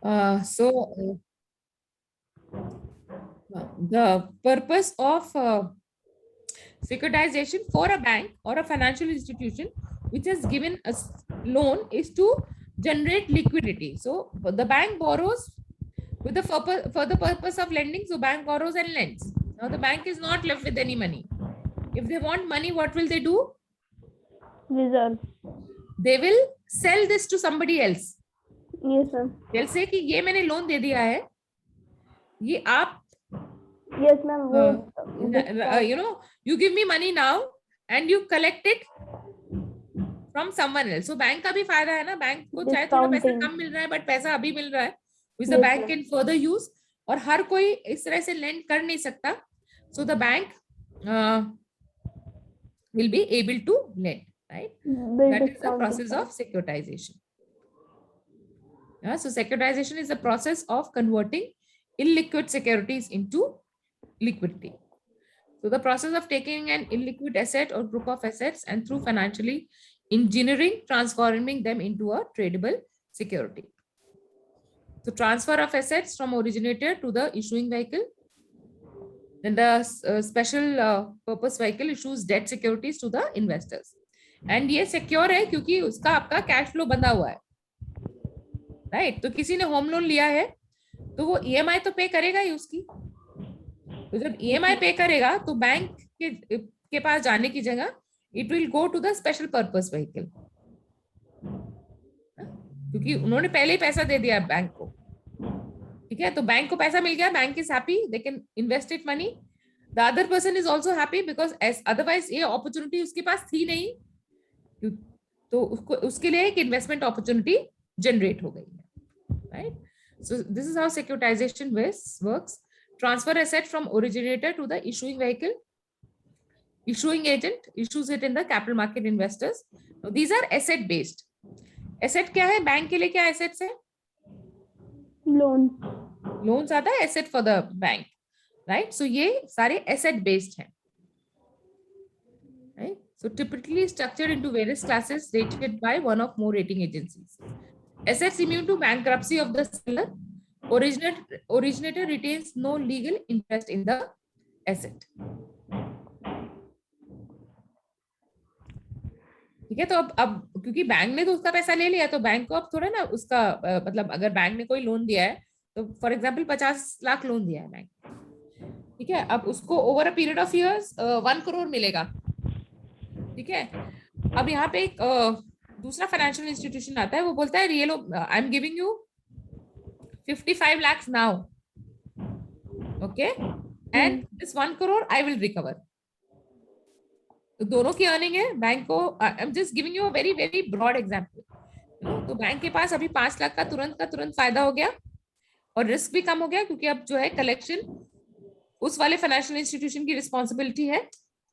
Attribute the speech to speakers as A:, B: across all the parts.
A: So the purpose of securitization for a bank or a financial institution which has given a loan is to generate liquidity. So the bank borrows with the purpose, for the purpose of lending. So bank borrows and lends. Now the bank is not left with any money. If they want money, what will they do?
B: Reserve.
A: They will sell this to somebody else.
B: Yes, sir.
A: They'll say कि ये मैंने loan दे दिया है, ये आप
B: Yes, ma'am.
A: you know, you give me money now and you collect it from someone else. So bank का भी फायदा है ना, बैंक को चाहे थोड़ा पैसा
B: Discounting.
A: कम मिल रहा है बट पैसा अभी मिल रहा है which the
B: Yes,
A: bank
B: ma'am.
A: can further use. और हर कोई इस तरह से lend कर नहीं सकता. So the bank will be able to lend, right? That is the process of securitization. So securitization is the process of converting illiquid securities into liquidity. So the process of taking an illiquid asset or group of assets and through financially engineering, transforming them into a tradable security. So transfer of assets from originator to the issuing vehicle. Then the special purpose vehicle issues debt securities to the investors. And ये secure है क्योंकि उसका आपका cash flow बंधा हुआ है, right? तो किसी ने होम लोन लिया है तो वो ईएमआई तो पे करेगा ही उसकी. तो जब ईएमआई पे करेगा तो बैंक के पास जाने की जगह it will go to the special purpose vehicle, क्योंकि उन्होंने पहले ही पैसा दे दिया बैंक को. ठीक है, तो बैंक को पैसा मिल गया, bank is happy, they can invest it money. The other person is also happy because otherwise ये अपॉर्चुनिटी उसके पास थी नहीं, तो उसको उसके लिए एक इन्वेस्टमेंट अपॉर्चुनिटी जनरेट हो गई है, right? So this is how securitization works. Transfer asset from originator to the issuing vehicle. Issuing agent issues it in the capital market investors. Now, these are asset based. Asset क्या है? Bank के लिए क्या assets है?
B: Loan.
A: Loans are the asset for the bank, right? So ये सारे asset based हैं, right? So typically structured into various classes rated by one of more rating agencies. Assets immune to bankruptcy of the seller. Originator retains no legal interest in the asset. ठीक है, तो अब क्योंकि bank ने तो उसका पैसा ले लिया तो बैंक को अब थोड़ा ना उसका मतलब अगर बैंक ने कोई लोन दिया है तो फॉर एग्जांपल 50 लाख लोन दिया है बैंक, ठीक है, अब उसको over a period of years 1 crore मिलेगा. ठीक है, अब यहाँ पे एक दूसरा फाइनेंशियल इंस्टीट्यूशन आता है, वो बोलता है ये लो I am giving you 55 lakhs now, okay, and this 1 crore I will recover. तो दोनों की अर्निंग है. बैंक को I am just giving you a very very broad example. तो बैंक के पास अभी 5 लाख का तुरंत फायदा हो गया और रिस्क भी कम हो गया, क्योंकि अब जो है कलेक्शन उस वाले फाइनेंशियल इंस्टीट्यूशन की रिस्पॉन्सिबिलिटी है,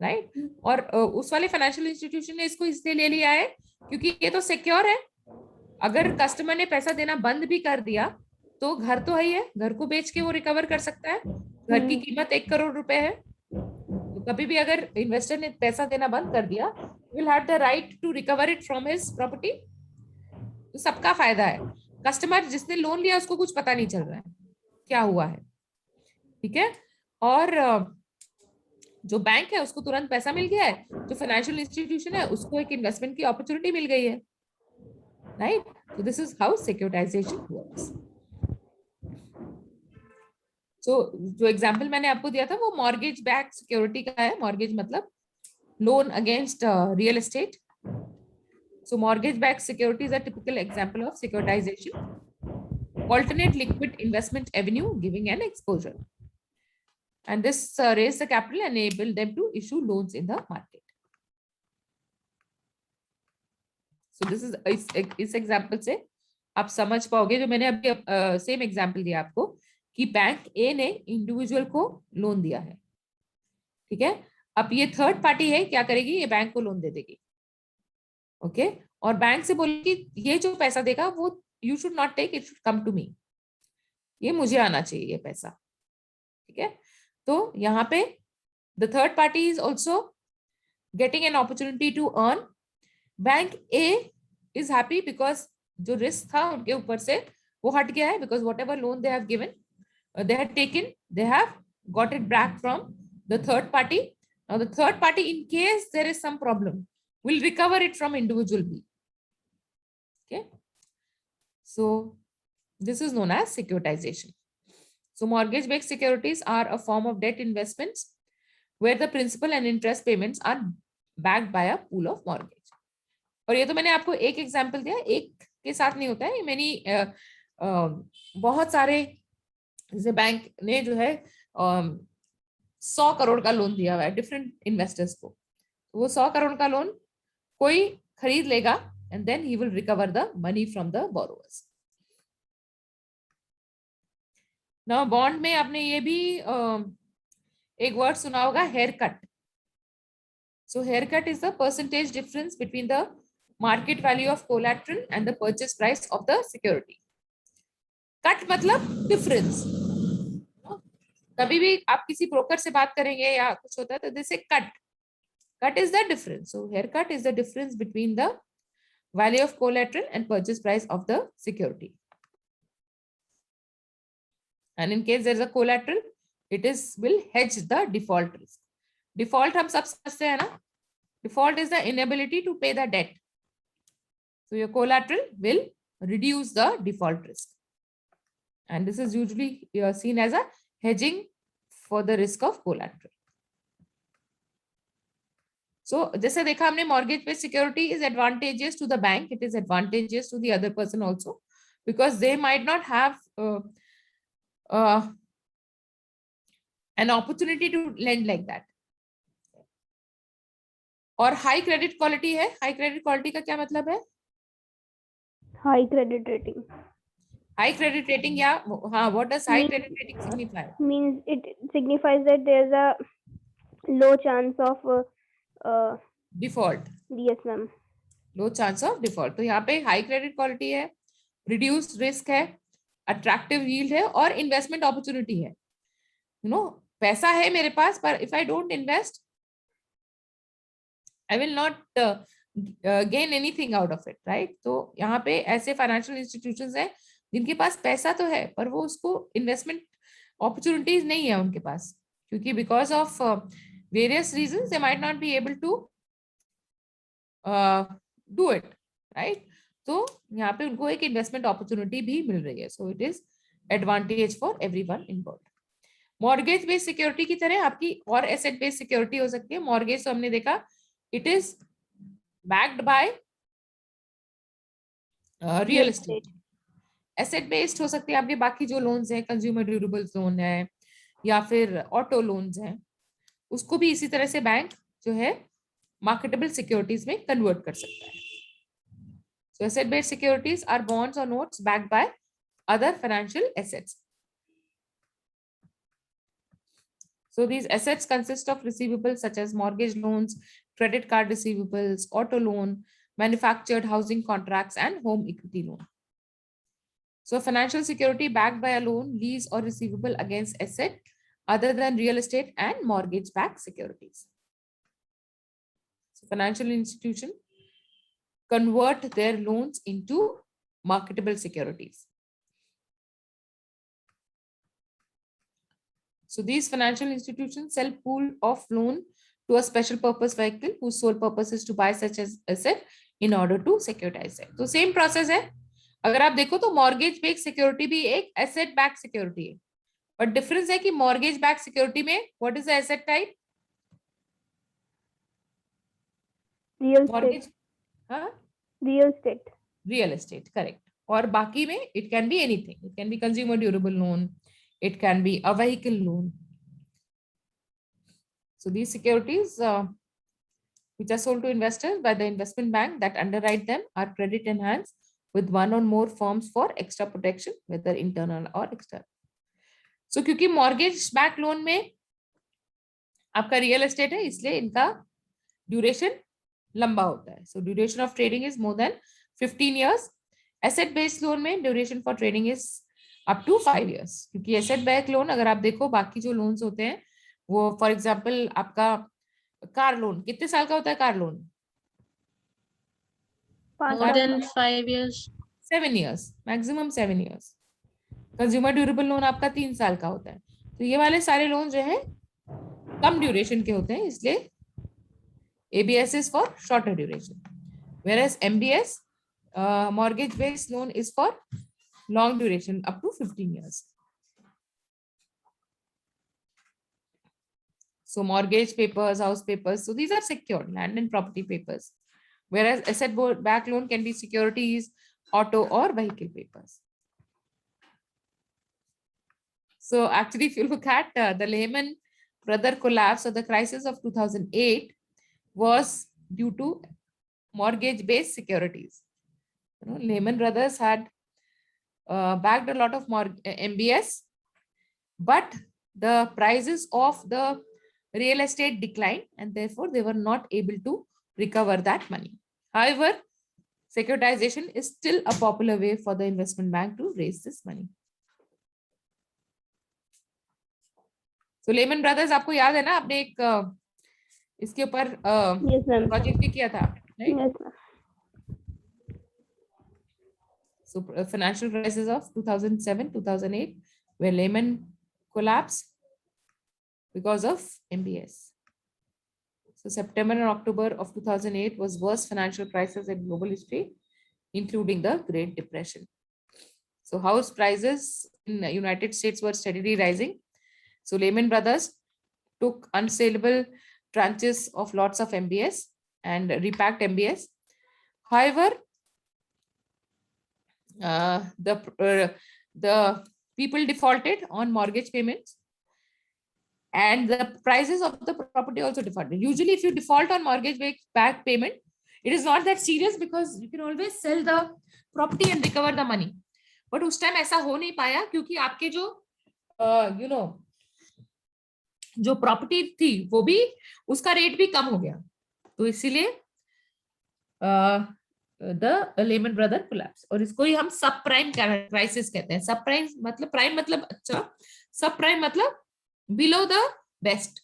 A: राइट? और उस वाले फाइनेंशियल इंस्टीट्यूशन ने इसको इसलिए ले लिया है क्योंकि ये तो सिक्योर है. अगर कस्टमर ने पैसा देना बंद भी कर दिया तो घर तो है, घर को बेच के वो रिकवर कर सकता है. घर की कीमत 1 करोड़ रुपए है, तो कभी भी अगर इन्वेस्टर ने पैसा देना बंद कर दिया will have the right to recover it from his property. तो सबका फायदा है. कस्टमर जिसने लोन लिया उसको कुछ पता नहीं चल रहा है क्या हुआ है, ठीक है, और जो बैंक है उसको तुरंत पैसा मिल गया है, जो फाइनेंशियल इंस्टीट्यूशन है उसको एक इन्वेस्टमेंट की अपॉर्चुनिटी मिल गई है, right? So this is how securitization works. So जो एग्जांपल मैंने आपको दिया था वो मॉर्गेज बैक सिक्योरिटी का है. मॉर्गेज मतलब loan against real estate. So mortgage back security is a typical example of securitisation. Alternate liquid investment avenue giving an exposure, and this raise the capital and enable them to issue loans in the market. So this is इस example से आप समझ पाओगे जो मैंने अभी same example दिया आपको कि बैंक ए ने इंडिविजुअल को लोन दिया है, ठीक है. अब ये थर्ड पार्टी है, क्या करेगी? ये बैंक को लोन दे देगी, ओके, और बैंक से बोलेगी ये जो पैसा देगा वो you should not take, it should come to me, ये मुझे आना चाहिए ये पैसा, ठीक है. तो यहाँ पे the third party is also getting an opportunity to earn. Bank A is happy because जो रिस्क था उनके ऊपर से वो हट गया है because whatever loan they have given, they had taken, they have got it back from the third party. Now the third party, in case there is some problem, will recover it from individual B. Okay, so this is known as securitization. So mortgage-backed securities are a form of debt investments where the principal and interest payments are backed by a pool of mortgage. और ये तो मैंने आपको एक example दिया, एक के साथ नहीं होता है, मैंने बहुत सारे, जैसे बैंक ने जो है 100 करोड़ का लोन दिया हुआ है डिफरेंट इन्वेस्टर्स को, वो 100 करोड़ का लोन कोई खरीद लेगा and then he will recover the money from the borrowers. Now bond में आपने ये भी एक वर्ड सुना होगा, haircut. So haircut is the percentage difference between the market value of collateral and the purchase price of the security. Cut मतलब difference. कभी भी आप किसी ब्रोकर से बात करेंगे या कुछ होता है तो जैसे cut is the difference. So haircut is the difference between the value of collateral and purchase price of the security. And in case there is a collateral, it will hedge the default risk. Default हम सब समझते हैं ना. Default is the inability to pay the debt. So your collateral will reduce the default risk. And this is usually seen as a hedging for the risk of collateral. So जैसे देखा हमने, mortgage based security is advantageous to the bank. It is advantageous to the other person also, because they might not have an opportunity to lend like that. और high credit quality है. High credit quality का क्या मतलब है?
B: High credit rating.
A: High credit rating, या हाँ, what does high credit rating signify?
B: Means it signifies that there is a low chance of
A: default.
B: yes ma'am.
A: Low chance of default. तो यहाँ पे high credit quality है, reduce risk है, attractive yield है और investment opportunity है. You know, पैसा है मेरे पास, पर if I don't invest I will not gain anything out of it, right? तो यहाँ पे ऐसे फाइनेंशियल इंस्टीट्यूशंस हैं जिनके पास पैसा तो है पर वो उसको इन्वेस्टमेंट अपॉर्चुनिटीज नहीं है उनके पास, क्योंकि because of various reasons they might not be able to do it, right? तो यहाँ पे उनको एक इन्वेस्टमेंट अपॉर्चुनिटी भी मिल रही है. So it is advantage for everyone involved. Mortgage based security की तरह आपकी और एसेट बेस्ड सिक्योरिटी हो सकती है. मॉर्गेज तो हमने देखा, it is backed by real estate. Asset based हो सकती है आपके बाकी जो लोन्स हैं, कंज्यूमर ड्यूरेबल्स लोन है या फिर ऑटो लोन्स हैं, उसको भी इसी तरह से बैंक जो है मार्केटेबल सिक्योरिटीज में कन्वर्ट कर सकता है. So asset-based securities are bonds or notes backed by other financial assets. So these assets consist of receivables such as mortgage loans, credit card receivables, auto loan, manufactured housing contracts, and home equity loan. So financial security backed by a loan, lease, or receivable against asset other than real estate and mortgage-backed securities. So financial institution convert their loans into marketable securities. So these financial institutions sell pool of loan to a special purpose vehicle whose sole purpose is to buy such as asset in order to securitize it. तो same process है. अगर आप देखो तो mortgage based security भी एक asset back security है, but difference है कि मॉर्गेज बैक सिक्योरिटी में what is the asset type?
B: Real
A: mortgage,
B: estate.
A: हाँ,
B: real estate.
A: Real estate, correct. और बाकी में it can be anything. It can be consumer durable loan, it can be a vehicle loan. So these securities which are sold to investors by the investment bank that underwrite them are credit enhanced with one or more firms for extra protection, whether internal or external. So क्योंकि mortgage backed loan में आपका real estate है, इसलिए इनका duration लंबा होता है. So duration of trading is more than 15 years. Asset based loan में duration for trading is up to 5 years. क्योंकि asset backed loan अगर आप देखो बाकी जो लोन्स होते हैं वो, फॉर एग्जाम्पल आपका कार लोन कितने साल का होता है? Car loan
B: More
C: than 5 years.
A: 7 years, maximum 7 years. Consumer durable loan आपका 3 साल का होता है, तो ये वाले सारे लोन जो है कम ड्यूरेशन के होते हैं, इसलिए ABS is for shorter duration, whereas MBS, mortgage based loan, is for long duration up to 15 years. So mortgage papers, house papers, so these are secured land and property papers, whereas asset backed loan can be securities, auto or vehicle papers. So actually, if you look at the Lehman Brothers collapse or the crisis of 2008 was due to mortgage based securities. You know, Lehman Brothers had backed a lot of MBS, but the prices of the real estate declined and therefore they were not able to recover that money. However, securitization is still a popular way for the investment bank to raise this money. So Lehman Brothers, आपको याद है ना, आपने एक इसके ऊपर project भी किया था, right?
B: Yes, ma'am.
A: So financial crisis of 2007, 2008, where Lehman collapsed because of MBS. So September and October of 2008 was worst financial crisis in global history, including the Great Depression. So house prices in the United States were steadily rising. So Lehman Brothers took unsaleable tranches of lots of MBS and repacked MBS. However, the people defaulted on mortgage payments and the prices of the property also defaulted. Usually if you default on mortgage back payment, it is not that serious because you can always sell the property and recover the money. But उस time ऐसा हो नहीं पाया क्योंकि आपके जो जो property थी वो भी उसका रेट भी कम हो गया, तो इसीलिए द लेमन ब्रदर कोलैप्स, और इसको ही हम सब प्राइम क्राइसिस कहते हैं. सब प्राइम मतलब प्राइम मतलब अच्छा, सब प्राइम मतलब below the best.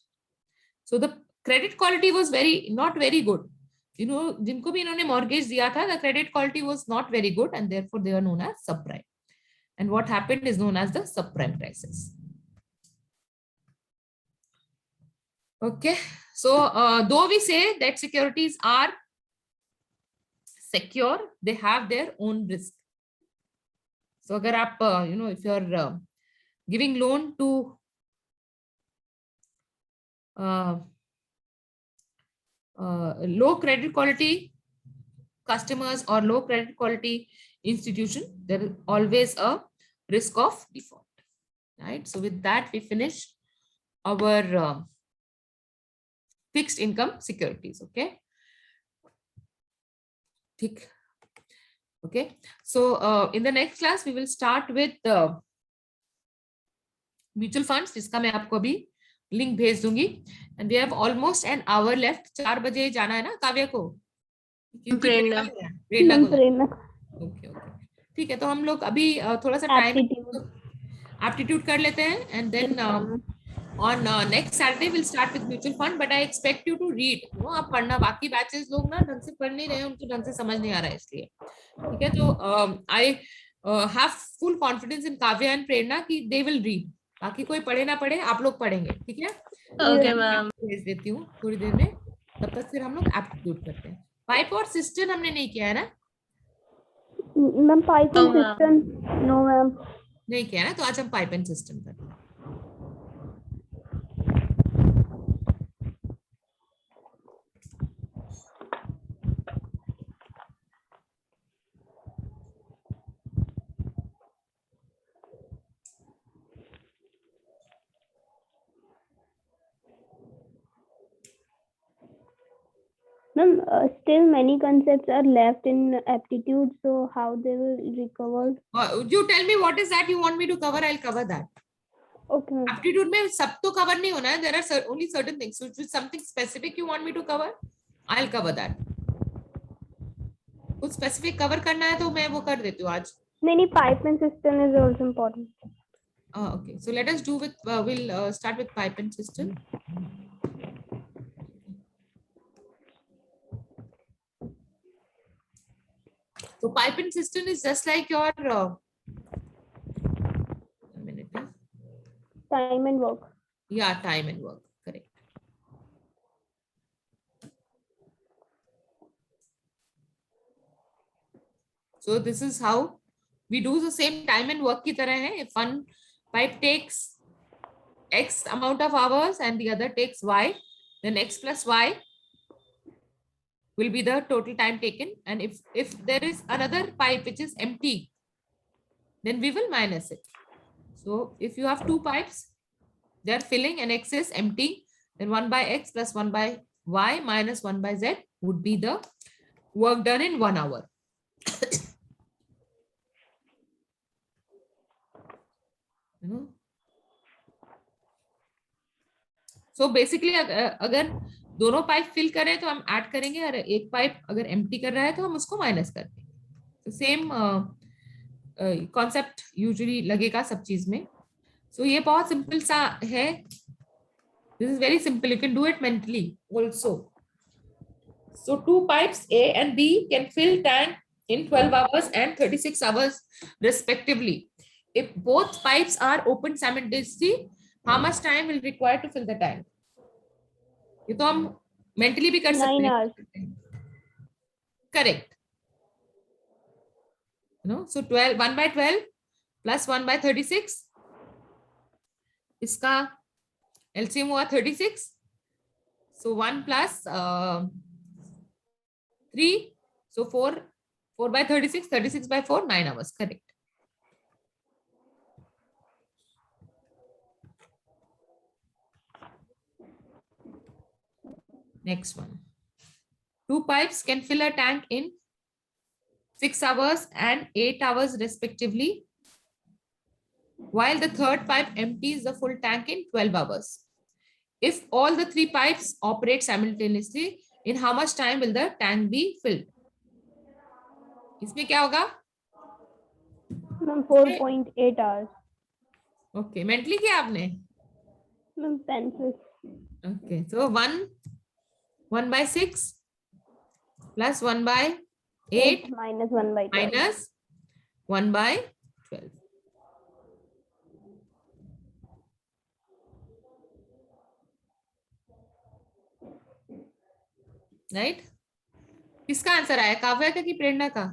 A: So the credit quality was very not very good. You know, जिनको भी इन्होंने मॉर्गेज दिया था, the credit quality was not very good and therefore they are known as sub prime, and what happened is known as the sub prime crisis. Okay, so though we say that securities are secure, they have their own risk. So agar aap if you are giving loan to low credit quality customers or low credit quality institution, there is always a risk of default, right? So with that we finish our fixed income securities. Okay, okay, so in the next class we will start with mutual funds, जिसका मैं आपको अभी link भेज दूंगी. And we have almost an hour left. 4 बजे जाना है ना काव्या को? प्रेरणा को. ओके ओके, ठीक है. तो हम लोग अभी थोड़ा सा टाइम एप्टीट्यूड कर लेते हैं and then on next Saturday we'll start with mutual fund, but I expect you to read. आप पढ़ना, बाकी बैचेस लोग ना ढंग से पढ़ नहीं रहे हैं, उनको ढंग से समझ नहीं आ रहा है, इसलिए ठीक है. तो I have full confidence in Kavya and Prerna कि they will read. बाकी कोई पढ़े ना पढ़े, आप लोग पढ़ेंगे, ठीक है?
C: ओके मैम,
A: भेज देती हूँ थोड़ी देर में. तब तक फिर हम लोग एप्टीट्यूड करते हैं. पाइप और सिस्टम हमने नहीं किया है ना
B: ma'am? Pipe and cistern no ma'am,
A: नहीं किया ना, तो आज हम पाइप एंड सिस्टम करते हैं.
B: Ma'am, still many concepts are left in aptitude, so how they will recover?
A: You tell me what is that you want me to cover, I'll cover that.
B: Okay.
A: Aptitude में सब तो cover नहीं होना है. There are only certain things. So if it's something specific you want me to cover, I'll cover that. कुछ specific cover करना है तो मैं वो कर देती हूँ आज.
B: नहीं, pipe and system is also important.
A: Okay, so let us do with we'll start with pipe and system. So pipe and cistern is just like your
B: time and work.
A: Yeah, time and work, correct. So this is how we do the same time and work की तरह है. If one pipe takes X amount of hours and the other takes Y, then X plus Y will be the total time taken. And if there is another pipe which is empty, then we will minus it. So if you have two pipes, they are filling and X is empty, then 1 by X plus 1 by Y minus 1 by Z would be the work done in 1 hour. So basically अगर दोनों pipe fill करें तो हम add करेंगे, और एक pipe अगर empty कर रहा है तो हम उसको माइनस कर देंगे. सेम कॉन्सेप्ट यूजुअली लगेगा सब चीज में. सो ये बहुत सिंपल सा है. This is very simple, you can do it mentally also. So two pipes A and B can fill tank in 12 hours and 36 hours respectively. If both pipes are open simultaneously, how much time will require to fill the tank? ये तो हम mentally भी कर सकते
B: 9
A: हैं.
B: hours.
A: Correct. So 12 1 by 12 plus 1 by 36, इसका LCM हुआ 36. So 1 plus 3, so 4 by 36, 36 by 4, 9 hours. Correct. Next one. Two pipes can fill a tank in 6 hours and 8 hours respectively, while the third pipe empties the full tank in 12 hours. If all the three pipes operate simultaneously, in how much time will the tank be filled? इसमें क्या होगा?
B: 4.8 hours.
A: Okay, mentally क्या आपने?
B: Pencil.
A: Okay, so 1 by 6 plus 1 by 8
B: minus 1 by 12.
A: minus 1 by 12. Right? किसका answer आया? काव्या का कि प्रेरणा का?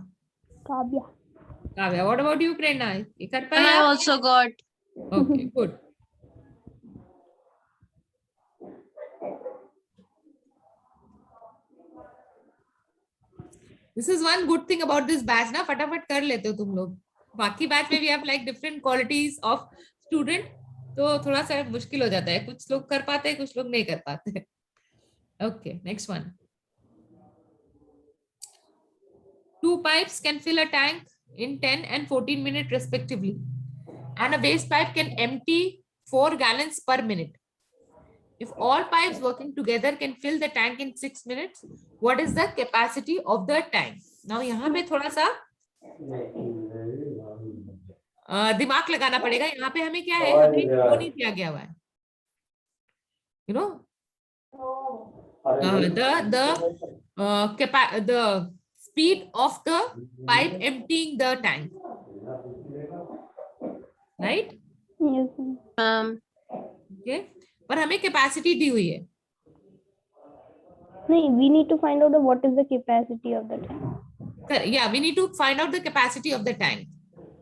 B: Kavya.
A: Kavya. What about you, प्रेरणा? ये कर पाए?
C: I also got.
A: Okay, good. This is one good thing about this batch ना, फटाफट कर लेते हो तुम लोग. बाकी बैच में भी आप like different qualities of student, तो थोड़ा सा मुश्किल हो जाता है. कुछ लोग कर पाते हैं, कुछ लोग नहीं कर पाते. Okay, next one. Two pipes can fill a tank in 10 and 14 minutes respectively, and a base pipe can empty 4 gallons per minute. If all pipes working together can fill the tank in 6 minutes, what is the capacity of the tank? Now यहाँ पे थोड़ा सा दिमाग लगाना पड़ेगा. यहाँ पे हमें क्या है, हमें वो नहीं दिया गया हुआ है. You know, the speed of the pipe emptying the tank, right?
B: Yes.
A: Okay, पर हमें कैपेसिटी दी हुई है.
B: नहीं, we need to find out what is the capacity of the tank.
A: Yeah, we need to find out the capacity of the tank,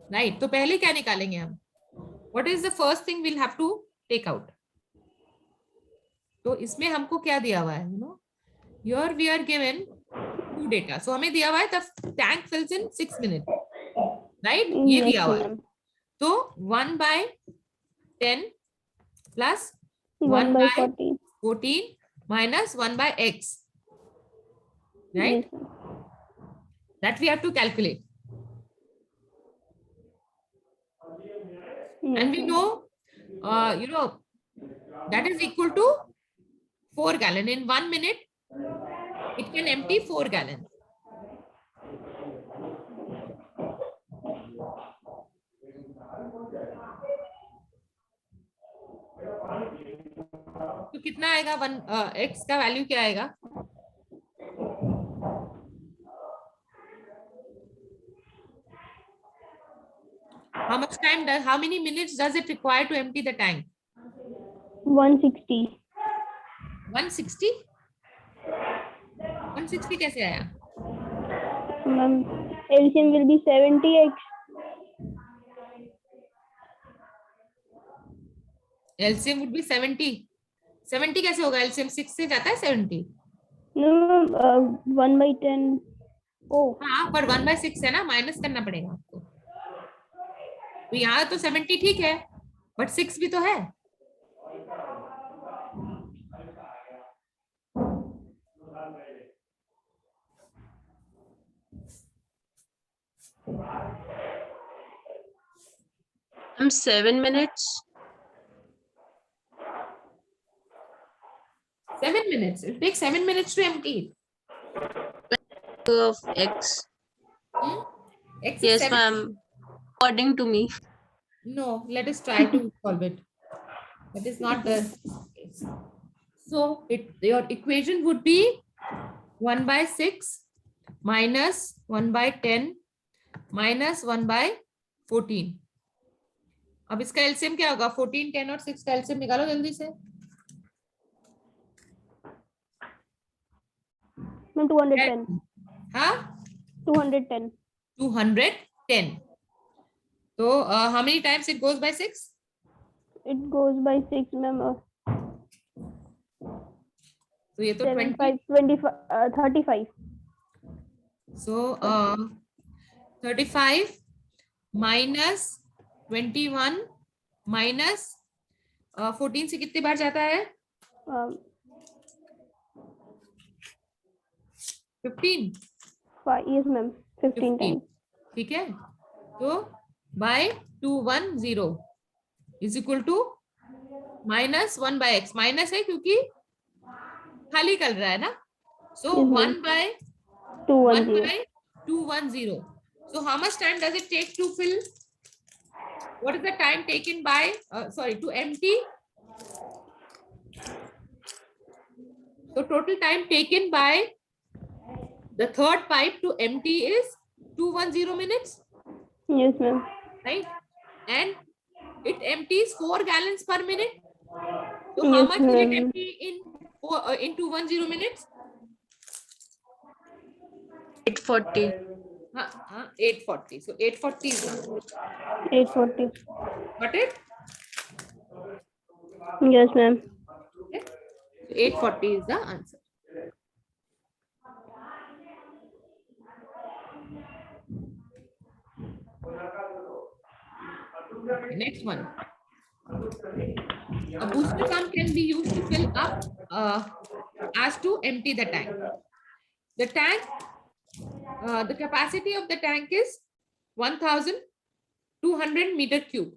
A: right? तो पहले क्या निकालेंगे हम? What is the first thing we'll have to take out? तो इसमें हमको क्या दिया हुआ है? Here we are given two data. So हमें दिया हुआ है the tank fills in 6 minutes, right? ये दिया हुआ है. तो 1 by 10 plus 1 by 14 minus 1 by x, right?
B: Yes.
A: That we have to calculate.
B: Yes.
A: And we know, that is equal to 4 gallon. In 1 minute, it can empty 4 gallons. तो कितना आएगा? x का value क्या आएगा? How many minutes does it require to empty the tank?
B: 160.
A: 160 160 कैसे आया?
B: Ma'am, LCM will be 70x.
A: LCM would be 70 कैसे होगा? LCM 6 से जाता है 70?
B: No, 1/10. Oh.
A: हाँ, पर 1/6 है ना, माइनस करना पड़ेगा आपको। तो यहाँ तो 70 ठीक है, बट 6 भी तो है।
C: I'm 7 minutes.
A: 7 minutes. It takes 7 minutes to empty it.
C: Of x.
A: X is
C: Yes,
A: 7.
C: ma'am. According to me.
A: No, let us try to solve it. That is not the case. So your equation would be 1/6 minus 1/10 minus 1/14. अब इसका LCM क्या होगा? 14, 10 और 6 का LCM निकालो जल्दी से।
B: 210.
A: हाँ,
B: 210.
A: 210. So how many times it goes by 6?
B: It goes by 6, ma'am.
A: तो ये तो
B: 7,
A: 20.
B: 5, 25, 35.
A: So 35 minus 21 minus 14 से कितनी बार जाता है? 15.
B: Yes, ma'am. 15 times.
A: ठीक है, तो by 210 is equal to minus 1/x. Minus है क्योंकि खाली कर रहा है ना, so 1/210. So how much time does it take to fill? What is the time taken by to empty? So total time taken by the third pipe to empty is 210 minutes.
B: Yes, ma'am.
A: Right? And it empties 4 gallons per minute. So
B: Yes,
A: how much will it
B: ma'am.
A: empty in 210 minutes?
C: 840.
A: 840. So 840 is now.
B: 840.
A: Got it?
B: Yes, ma'am.
A: Okay. So 840 is the answer. Okay, next one. A booster pump can be used to fill up as to empty the tank. The tank, the capacity of the tank is 1,200 meter cube.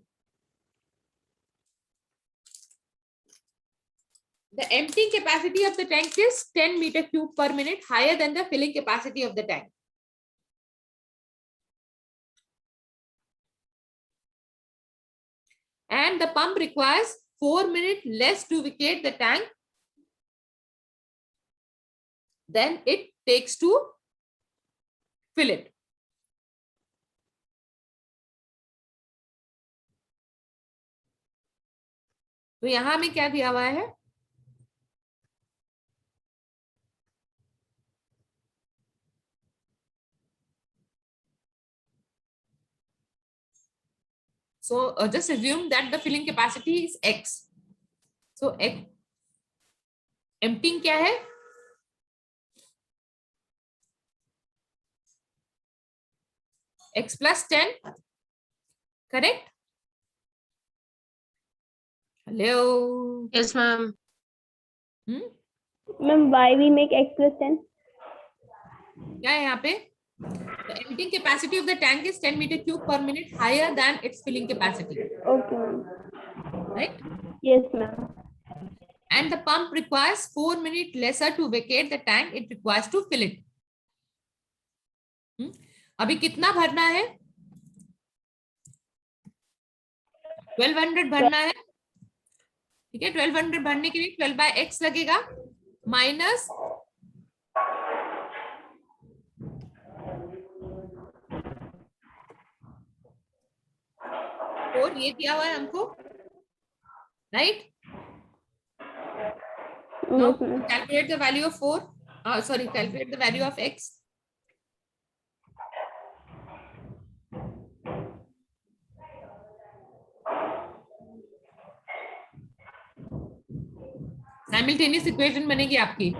A: The emptying capacity of the tank is 10 meter cube per minute, higher than the filling capacity of the tank. And the pump requires 4 minutes less to vacate the tank than it takes to fill it. तो यहां में क्या दिया हुआ है? So just assume that the filling capacity is X. So emptying क्या है? X plus 10, correct? Hello.
C: Yes, ma'am.
B: Ma'am, why we make X plus 10?
A: क्या है यहाँ पे? The emptying capacity of the tank is 10 meter cube per minute, higher than its filling capacity.
B: Okay, ma'am.
A: Right?
B: Yes, ma'am.
A: And the pump requires 4 minutes lesser to vacate the tank it requires to fill it. अभी कितना भरना है? 1200 भरना है, ठीक है। 1200 भरने के लिए 12/x लगेगा माइनस और ये दिया हुआ है हमको, right? No,
B: Yes, ma'am.
A: calculate the value of 4. Sorry, calculate the value of x. Simultaneous equation बनेगी आपकी.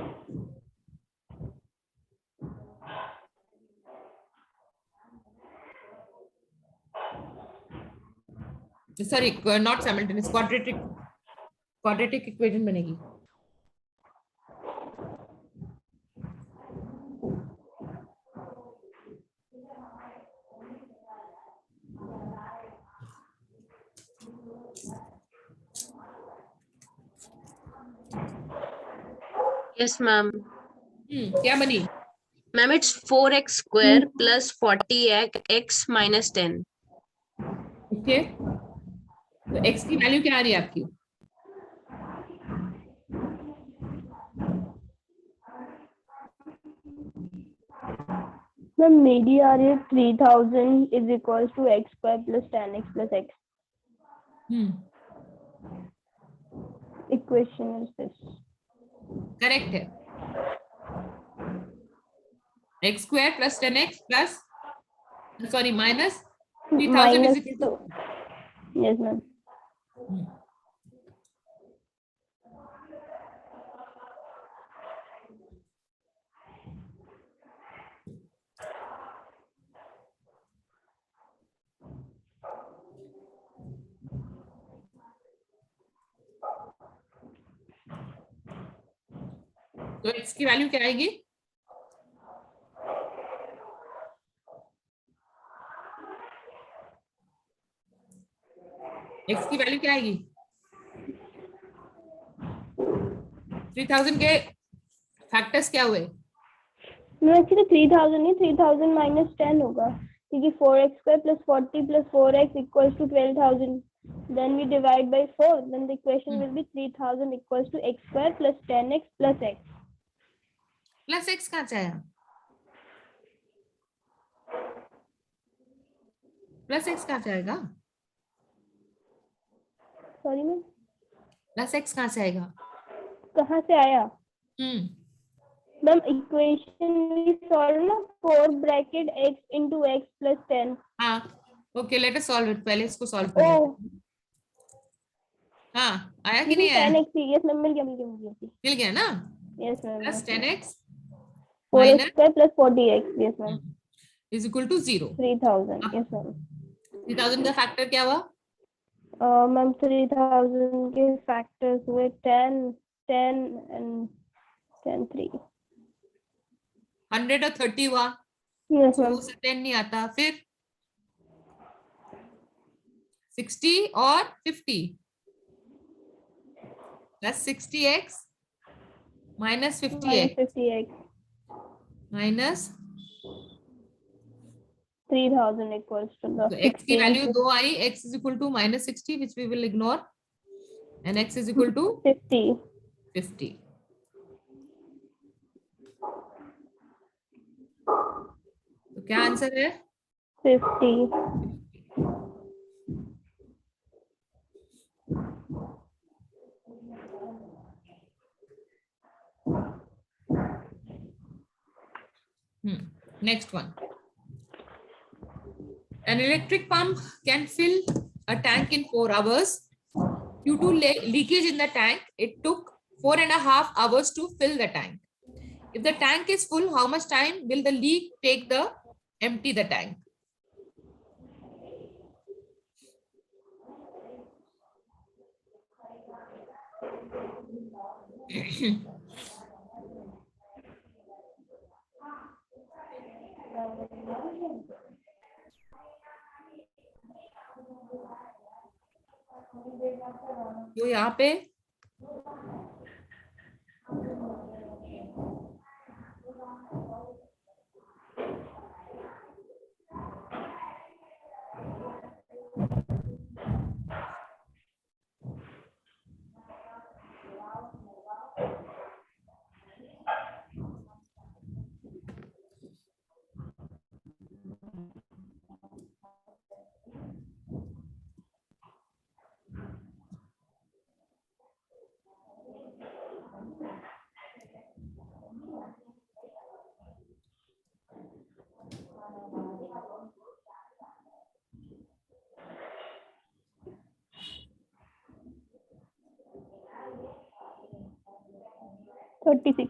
A: Sorry, not simultaneous, quadratic equation बनेगी.
C: Yes, ma'am.
A: क्या बनी?
C: Ma'am, it's 4x square plus 40x minus 10.
A: Okay, तो x की value क्या आ रही है आपकी?
B: Ma'am, मेरी आ रही है 3000 is equals to x square plus 10x plus x. Equation is this.
A: Correct है. x square plus 10x plus, sorry, minus 3000 is
B: Minus
A: equal
B: 2.
A: to.
B: Yes, ma'am.
A: तो x की वैल्यू क्या आएगी? x की वैल्यू क्या आएगी? 3000 के फैक्टर्स क्या हुए?
B: No, actually 3000 नहीं, 3000 minus 10 होगा, क्योंकि 4x square plus 40 plus 4x equals to 12,000. Then we divide by 4. Then the equation will be 3000 equals to x square plus 10x plus x.
A: Plus x कहाँ से आया? प्लस x कहाँ से आएगा?
B: Sorry ma'am,
A: plus x कहाँ से आएगा?
B: कहाँ से आया? मैम इक्वेशन we solve ना 4 bracket x into x plus 10.
A: हाँ, okay, let us solve it. पहले इसको सॉल्व कर
B: Oh,
A: लेते हैं. हाँ, आया कि
B: this
A: नहीं
B: is
A: आया?
B: 10x. Yes मैम, मिल गया.
A: मिल गया ना?
B: Yes ma'am.
A: Plus 10x
B: 4x
A: minus
B: square plus 40x. Yes ma'am.
A: Is equal to 0.
B: 3000. Yes ma'am.
A: 3000 का फैक्टर क्या हुआ?
B: मैम 3000 के फैक्टर्स हुए 10 10 and 10 3.
A: 100 और 30 हुआ.
B: Yes ma'am.
A: 2 से 10 नहीं आता. फिर 60 और 50 plus 60x minus 50x
B: 50x.
A: Minus,
B: 3000 equals to the
A: तो x की
B: 60
A: वैल्यू
B: into
A: 2 आई. x is equal to minus 60 which we will ignore, and x is equal to
B: 50.
A: 50. तो क्या आंसर है?
B: 50.
A: Next one. An electric pump can fill a tank in 4 hours. Due to leakage in the tank, it took 4.5 hours to fill the tank. If the tank is full, how much time will the leak take to empty the tank? तो यहाँ पे
B: 36.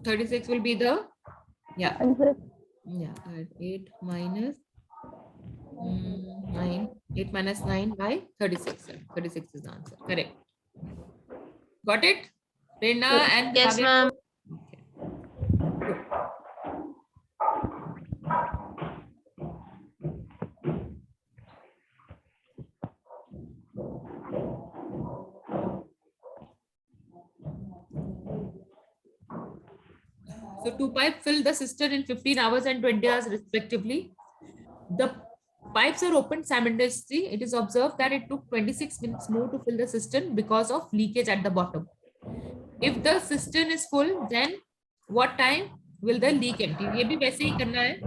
A: 36 will be the
B: Answer.
A: 8 minus 9. 8 minus 9 by 36. 36 is the answer. Correct. Got it? Prerna and
C: Yes,
A: Kavya?
C: ma'am.
A: Okay. So 2 pipes fill the cistern in 15 hours and 20 hours respectively. The pipes are opened simultaneously. It is observed that it took 26 minutes more to fill the cistern because of leakage at the bottom. If the cistern is full, then what time will the leak empty? ये भी वैसे ही करना है.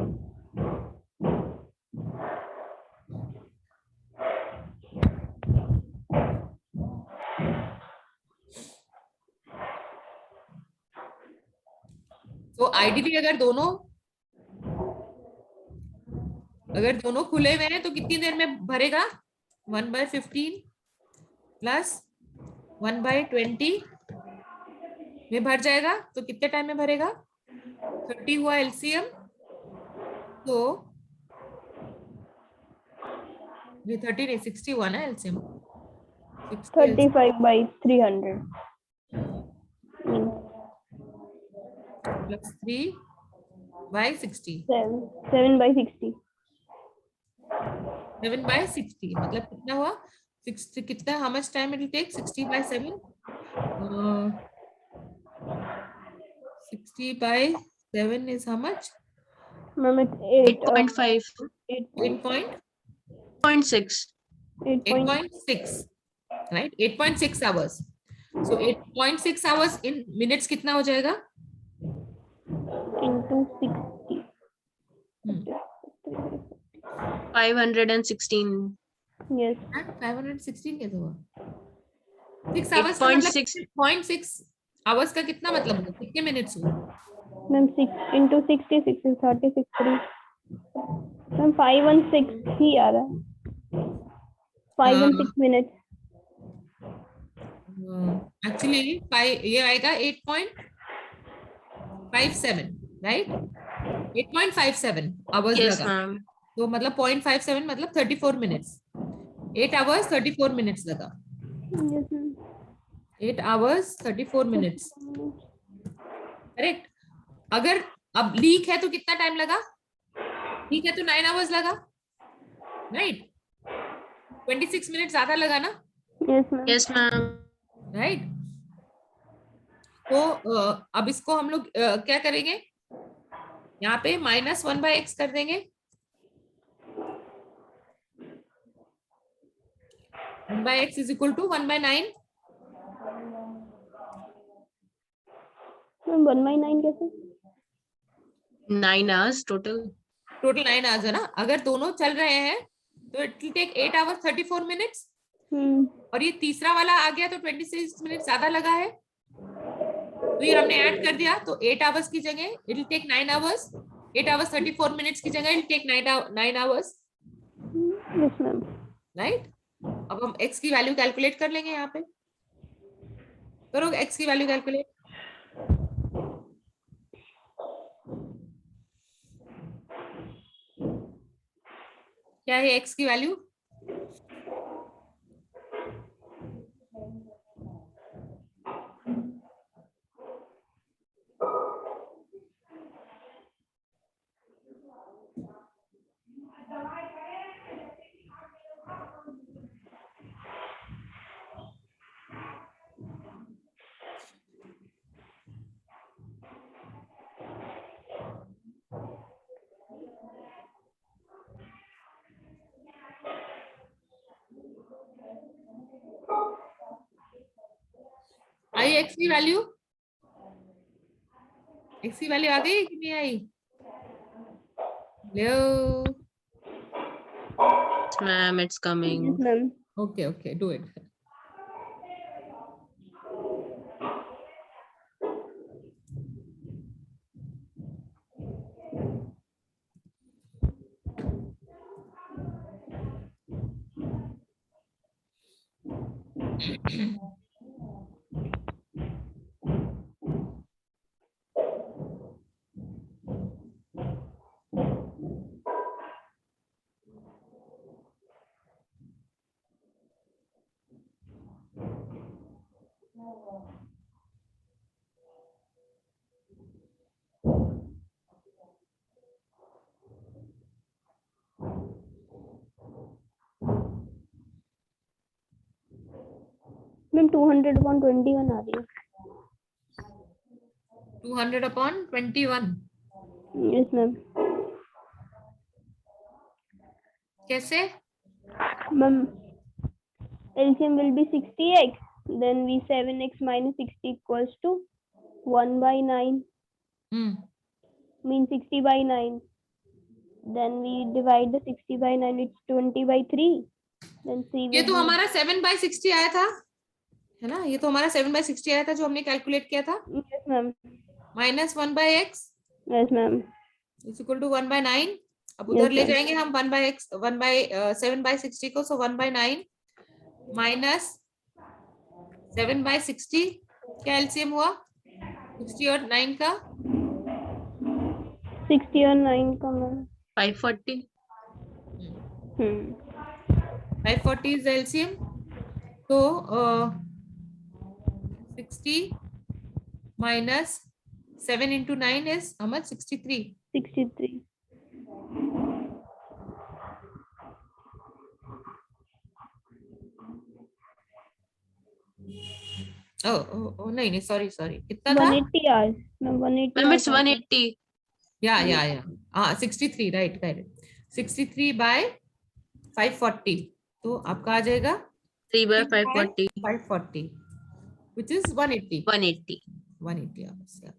A: तो ideally अगर दोनों खुले हुए हैं तो कितनी देर में भरेगा? 1/15 प्लस 1/20 में भर जाएगा. तो कितने टाइम में भरेगा? 30 हुआ एलसीएम. तो ये 30 नहीं 60 हुआ ना एलसीएम.
B: 35/300.
A: प्लस 3/60.
B: 7/60.
A: 7/60 मतलब कितना हुआ? 60 कितना? How much time it will take? 60/7. 60/7 is how much?
B: Ma'am, it's
C: 8.5.
A: 8.6. 8.6. Right? 8.6 hours. So 8.6 hours in minutes कितना हो जाएगा?
B: into 60.
C: 516.
B: Yes.
A: 516 कैसे हुआ? 6 hours का मतलब 0.6 hours का कितना मतलब हुआ? कितने minutes हुआ?
B: Ma'am, 6 into 66 is 36. 3. Ma'am, 5 and 6 ही आ रहा है. 5 and 6 minutes.
A: Actually ये आएगा 8.57, right? 8.57 hours
C: Yes,
A: लगा.
C: ma'am.
A: तो मतलब 0.57 मतलब 34 minutes. 8 hours 34 minutes लगा.
B: Yes, ma'am.
A: 8 hours 34 minutes. Correct. अगर अब लीक है तो कितना टाइम लगा? लीक है तो 9 hours लगा, राइट? 26 मिनट ज्यादा लगा ना,
B: Yes, ma'am.
C: Yes, ma'am.
A: Right? तो अब इसको हम लोग क्या करेंगे? यहाँ पे -1/x कर देंगे. 1/x is equal to 1/9.
B: Ma'am, 1/9 कैसे?
C: 9 hours total.
A: टोटल 9 hours है ना. अगर दोनों चल रहे हैं तो it will take 8 hours 34 minutes. और ये तीसरा वाला आ गया तो 26 मिनट ज्यादा लगा है. तो ये हमने ऐड कर दिया तो 8 hours की जगह it will take 9 hours. 8 hours 34 minutes की जगह it will take 9 hours.
B: Yes, ma'am.
A: Right? अब हम x की वैल्यू कैलकुलेट कर लेंगे. यहाँ पे करो x की वैल्यू कैलकुलेट. क्या है x की वैल्यू? आई x की वैल्यू? x की वैल्यू आ गई कि नहीं आई? लो.
C: Yes, ma'am, it's coming.
B: Yes, ma'am.
A: Okay, do it.
B: Ma'am 200/21 आ रही है।
A: 200/21
B: यस मैम।
A: कैसे?
B: Ma'am LCM will be 60x, then we 7x minus 60 equals to 1/9, means 60/9. Then we divide the 60/9, it's 20/3. Then C
A: ये
B: will
A: तो
B: be,
A: हमारा 7/60 आया था, है ना? ये तो हमारा 7/60 आया था जो हमने कैलकुलेट किया था।
B: yes ma'am,
A: minus 1/x
B: yes ma'am,
A: is equal to 1/9। अब
B: yes
A: उधर ले
B: ma'am,
A: जाएंगे हम 7/60 को, सो 1/9 माइनस 7/60, क्या एलसीएम हुआ 60 और 9 का?
B: 60 और 9 का मैम
C: 540।
A: 540 इज एलसीएम, तो 60 minus 7 into 9 is how much? 63.
B: 63.
A: Oh, नहीं सॉरी कितना था?
B: 180 hours ma'am, 180
C: ma'am it's
B: hours
C: 180।
A: या हाँ 63, राइट करेक्ट। 63/540, तो आपका आ जाएगा
C: 3/540
A: 540 which is 180
C: 180।
A: hours, yeah.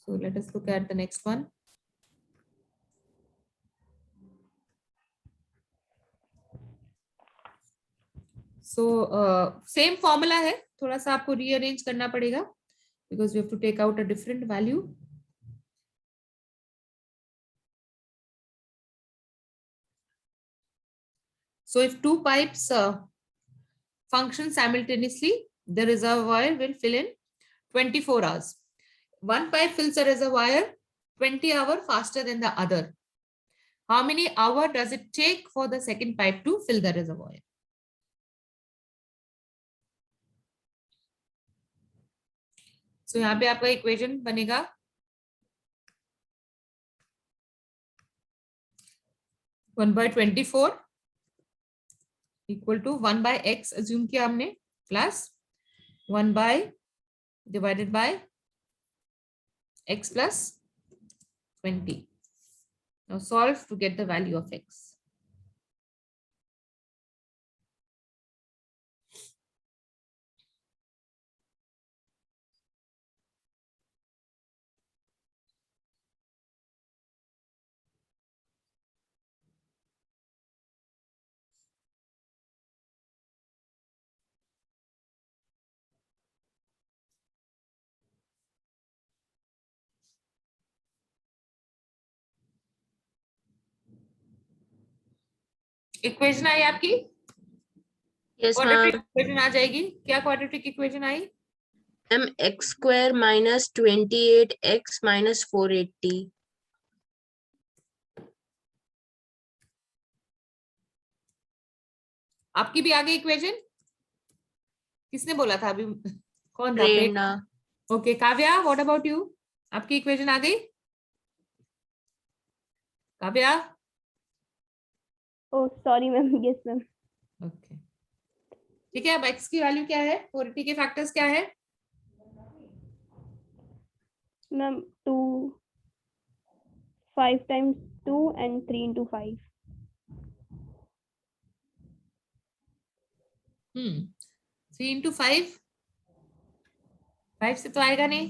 A: So let us look at the next one. So same formula है, थोड़ा सा आपको rearrange करना पड़ेगा because we have to take out a different value. So if two pipes function simultaneously, the reservoir will fill in 24 hours. One pipe fills the reservoir 20 hours faster than the other. How many hours does it take for the second pipe to fill the reservoir? So यहाँ पे आपका equation बनेगा 1/24 equal to 1/x assume किया हमने, plus 1 divided by x plus 20. Now solve to get the value of x. Equation आई आपकी?
C: Yes
A: quadratic
C: ma'am.
A: Equation आ जाएगी। क्या क्वाड्रेटिक इक्वेशन आई?
C: Ma'am x² minus 28x minus 480।
A: आपकी भी आ गई इक्वेशन? किसने बोला था अभी? कौन था?
C: Prerna.
A: Okay Kavya, what about you? आपकी इक्वेशन आ गई Kavya?
B: oh sorry ma'am, yes ma'am.
A: Okay ठीक है। अब x की वैल्यू क्या है? 480 के फैक्टर्स क्या है?
B: Ma'am 2, 5 times 2 and 3 into 5.
A: 3 into 5, 5 से तो आएगा नहीं।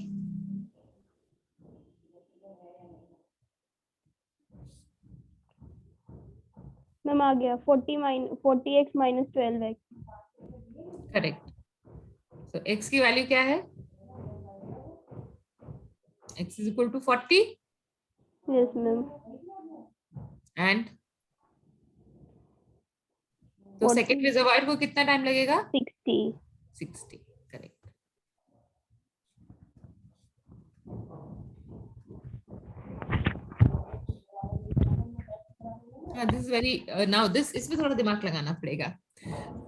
B: मैम आ गया 40x minus 12x.
A: करेक्ट। तो x की वैल्यू क्या है? x is equal to 40
B: Yes ma'am.
A: And तो सेकेंड रिजर्वायर को कितना टाइम लगेगा? 60 correct. This is very now this, इसमें थोड़ा दिमाग लगाना पड़ेगा।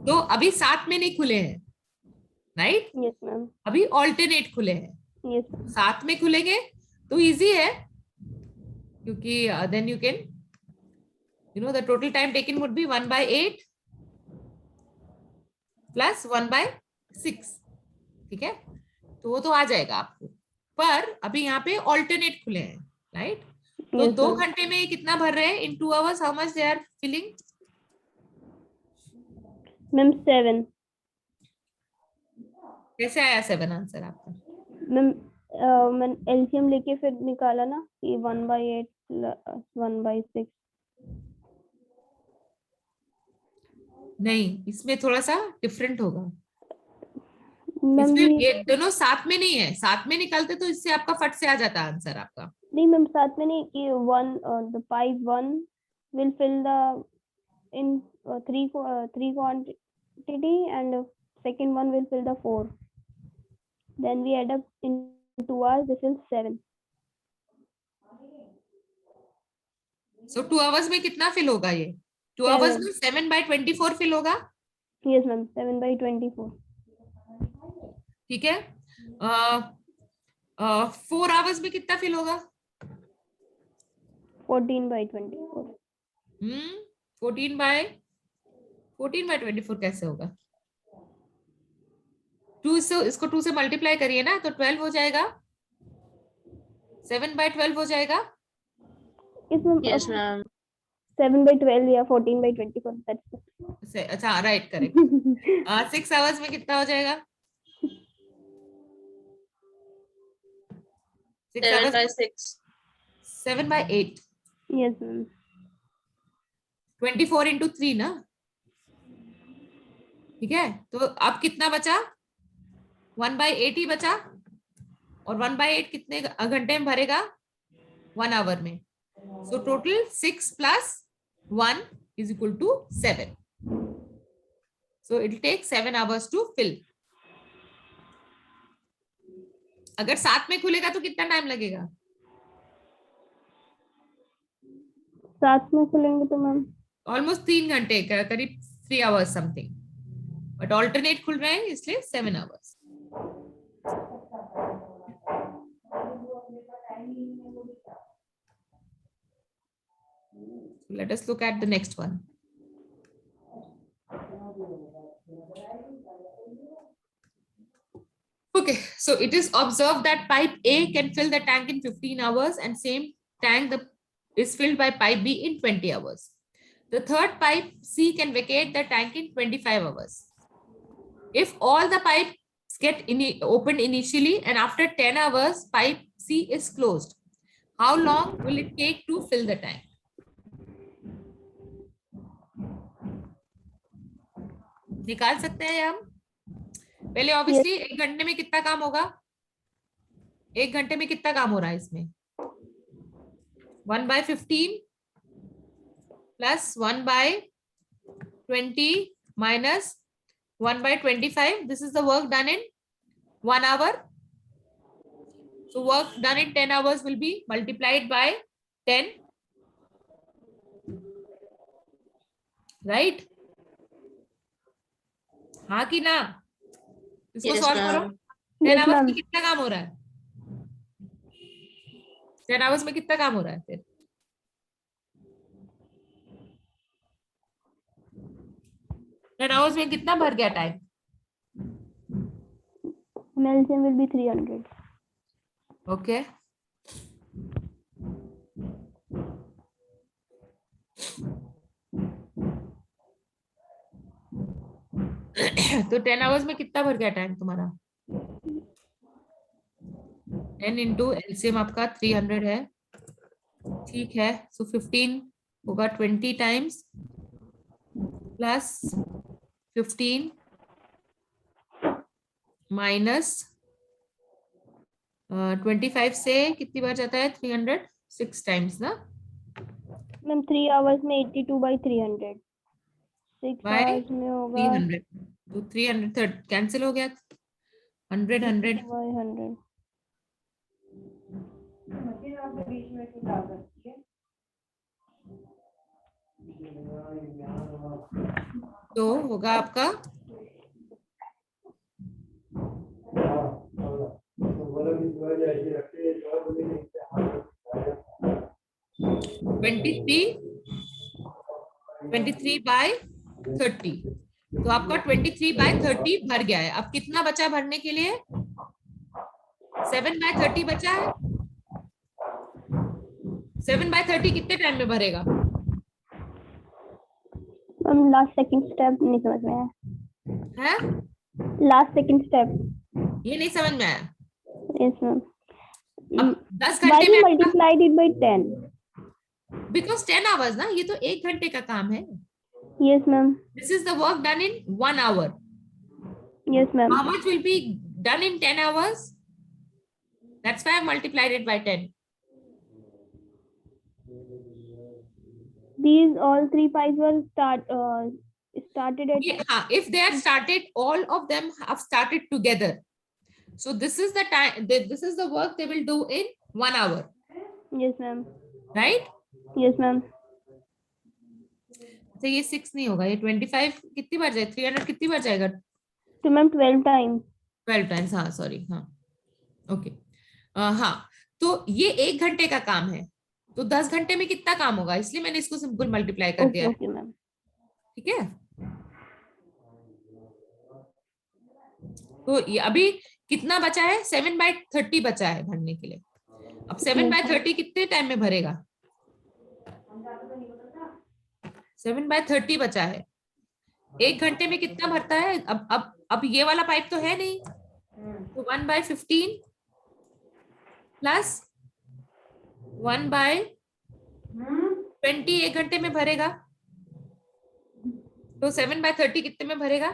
A: तो अभी साथ में नहीं खुले हैं, राइट?
B: Yes, ma'am.
A: अभी ऑल्टरनेट खुले हैं.
B: Yes, ma'am.
A: साथ में खुलेंगे तो इजी है, क्योंकि then you can the total time taken would be 1/8 plus 1/6. ठीक है, तो वो तो आ जाएगा आपको. पर अभी यहाँ पे ऑल्टरनेट खुले हैं, राइट? तो
B: Yes,
A: 2
B: ma'am.
A: घंटे में ये कितना भर रहे हैं? In 2 hours how much they are filling?
B: Ma'am, 7.
A: कैसे आया 7 आंसर आपका?
B: Ma'am, मैंने LCM लेके फिर निकाला ना कि 1/8 plus 1/6.
A: नहीं, इसमें थोड़ा सा डिफरेंट होगा.
B: मैम
A: इसमें ये दोनों साथ में नहीं है. साथ में निकालते तो इससे आपका फट से आ जाता आंसर आपका.
B: नहीं मैम, साथ में नहीं कि the pipe 1 will fill the in 3 quantity and second one will fill the 4. Then we add up in 2 hours. This is 7.
A: So 2 hours में कितना फिल होगा ये? 2 hours में 7/24 फिल होगा.
B: Yes ma'am, 7/24.
A: ठीक है. 4 hours में कितना फिल होगा?
B: 14/24.
A: 14/24 कैसे होगा? 2 से इसको 2 से मल्टीप्लाई करिए ना, तो 12 हो जाएगा. 7/12 हो जाएगा.
C: Yes, ma'am.
B: 7/12 या 14/24. That's
A: अच्छा, राइट, करेक्ट. 6 hours में कितना हो जाएगा? 6 hours
C: 7/6.
A: 7/8.
B: yes ma'am.
A: 24 into 3 ना. ठीक है, तो अब कितना बचा? 1/8 ही बचा. और 1/8 कितने घंटे में भरेगा? 1 hour में. So total 6 plus 1 is equal to 7. So it will take 7 hours to fill. अगर साथ में खुलेगा तो कितना टाइम लगेगा?
B: साथ में खुलेंगे तो मैम
A: ऑलमोस्ट 3 घंटे, करीब 3 hours समथिंग. बट ऑल्टरनेट खुल रहे हैं इसलिए 7 hours. Let us look at the next one. Okay, so it is observed that pipe A can fill the tank in 15 hours and same tank is filled by pipe B in 20 hours. The third pipe C can vacate the tank in 25 hours. If all the pipes get opened initially and after 10 hours pipe C is closed, how long will it take to fill the tank? निकाल सकते हैं हम. पहले obviously 1 घंटे में कितना काम होगा? 1 घंटे में कितना काम हो रहा है इसमें? 1/15 plus 1/20 minus 1/25. This is the work done in 1 hour. So work done in 10 hours will be multiplied by 10. Right? हाँ कि ना? इसको
C: Yes,
A: सॉल्व करो.
C: ma'am.
A: 10
B: Yes,
A: hours
B: ma'am.
A: में कितना काम हो रहा है? 10 hours में कितना काम हो रहा है फिर? 10 hours में कितना भर गया time?
B: LCM will be 300.
A: Okay. तो 10 hours में कितना भर गया टाइम तुम्हारा? 10 into LCM आपका 300 है. ठीक है, सो 15 होगा 20 times प्लस 15 माइनस 25 से कितनी बार जाता है? 300 6 times ना.
B: मैम 3 hours में 82/300. 6
A: By
B: hours में होगा
A: 300. तो 300 कैंसिल हो गया. 100 100
B: 100.
A: तो होगा आपका 23/30। तो आपका 23/30 भर गया है। अब कितना बचा भरने के लिए? 7/30 बचा है। 7/30 कितने टाइम में भरेगा?
B: मैम लास्ट सेकंड स्टेप नहीं समझ में आया।
A: है
B: लास्ट सेकंड स्टेप।
A: ये नहीं समझ में आया?
B: Yes ma'am.
A: अब 10
B: Why
A: घंटे
B: you
A: में
B: multiplied it by 10?
A: Because 10 hours ना, ये तो 1 घंटे का काम है।
B: Yes ma'am.
A: This is the work done in 1 hour.
B: Yes ma'am.
A: How much will be done in 10 hours? That's why I multiplied it by 10.
B: These all three pipes were started at
A: If they have started, all of them have started together. So this is the time, this is the work they will do in 1 hour.
B: Yes ma'am.
A: Right?
B: Yes ma'am.
A: तो ये 6 नहीं होगा, ये 25 कितनी बार जाएगा? 300 कितनी बार जाएगा?
B: तो मैम 12 times.
A: 12 times, हाँ सॉरी, हाँ ओके। हाँ, तो ये 1 घंटे का काम है, तो 10 घंटे में कितना काम होगा, इसलिए मैंने इसको सिंपल मल्टीप्लाई कर दिया।
B: Okay ma'am.
A: ठीक है, तो ये अभी कितना बचा है? 7/30 बचा है भरने के लिए। अब 7/30 कितने टाइम में भरेगा? 7/30 बचा है, 1 घंटे में कितना भरता है? अब ये वाला पाइप तो है नहीं, तो 1/15 प्लस 1/20 1 घंटे में भरेगा, तो 7/30 कितने में भरेगा?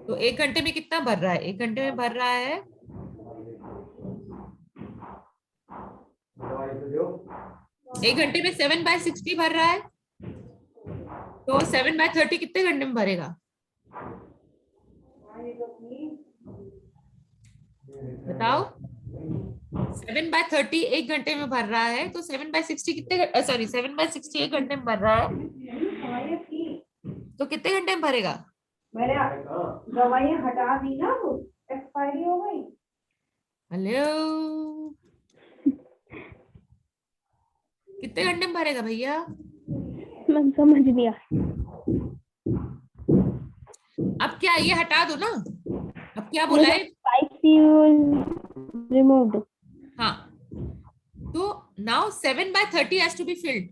A: तो 1 घंटे में कितना भर रहा है? 1 घंटे में भर रहा है 1 घंटे में 7/60 भर रहा है, तो 7/30 कितने घंटे में भरेगा? बताओ। 7/30 1 घंटे में भर रहा है, तो 7/60 कितने, सॉरी 7/60 1 घंटे में भर रहा है, तो कितने घंटे में भरेगा?
D: मैंने दवाइयाँ हटा दी ना, वो एक्सपायरी हो गई।
A: हेलो, कितने घंटे में भरेगा भैया?
B: मैम समझ लिया।
A: अब क्या ये हटा दो ना, अब क्या बोला है?
B: रिमूव्ड।
A: हाँ, तो now 7/30 has to be filled,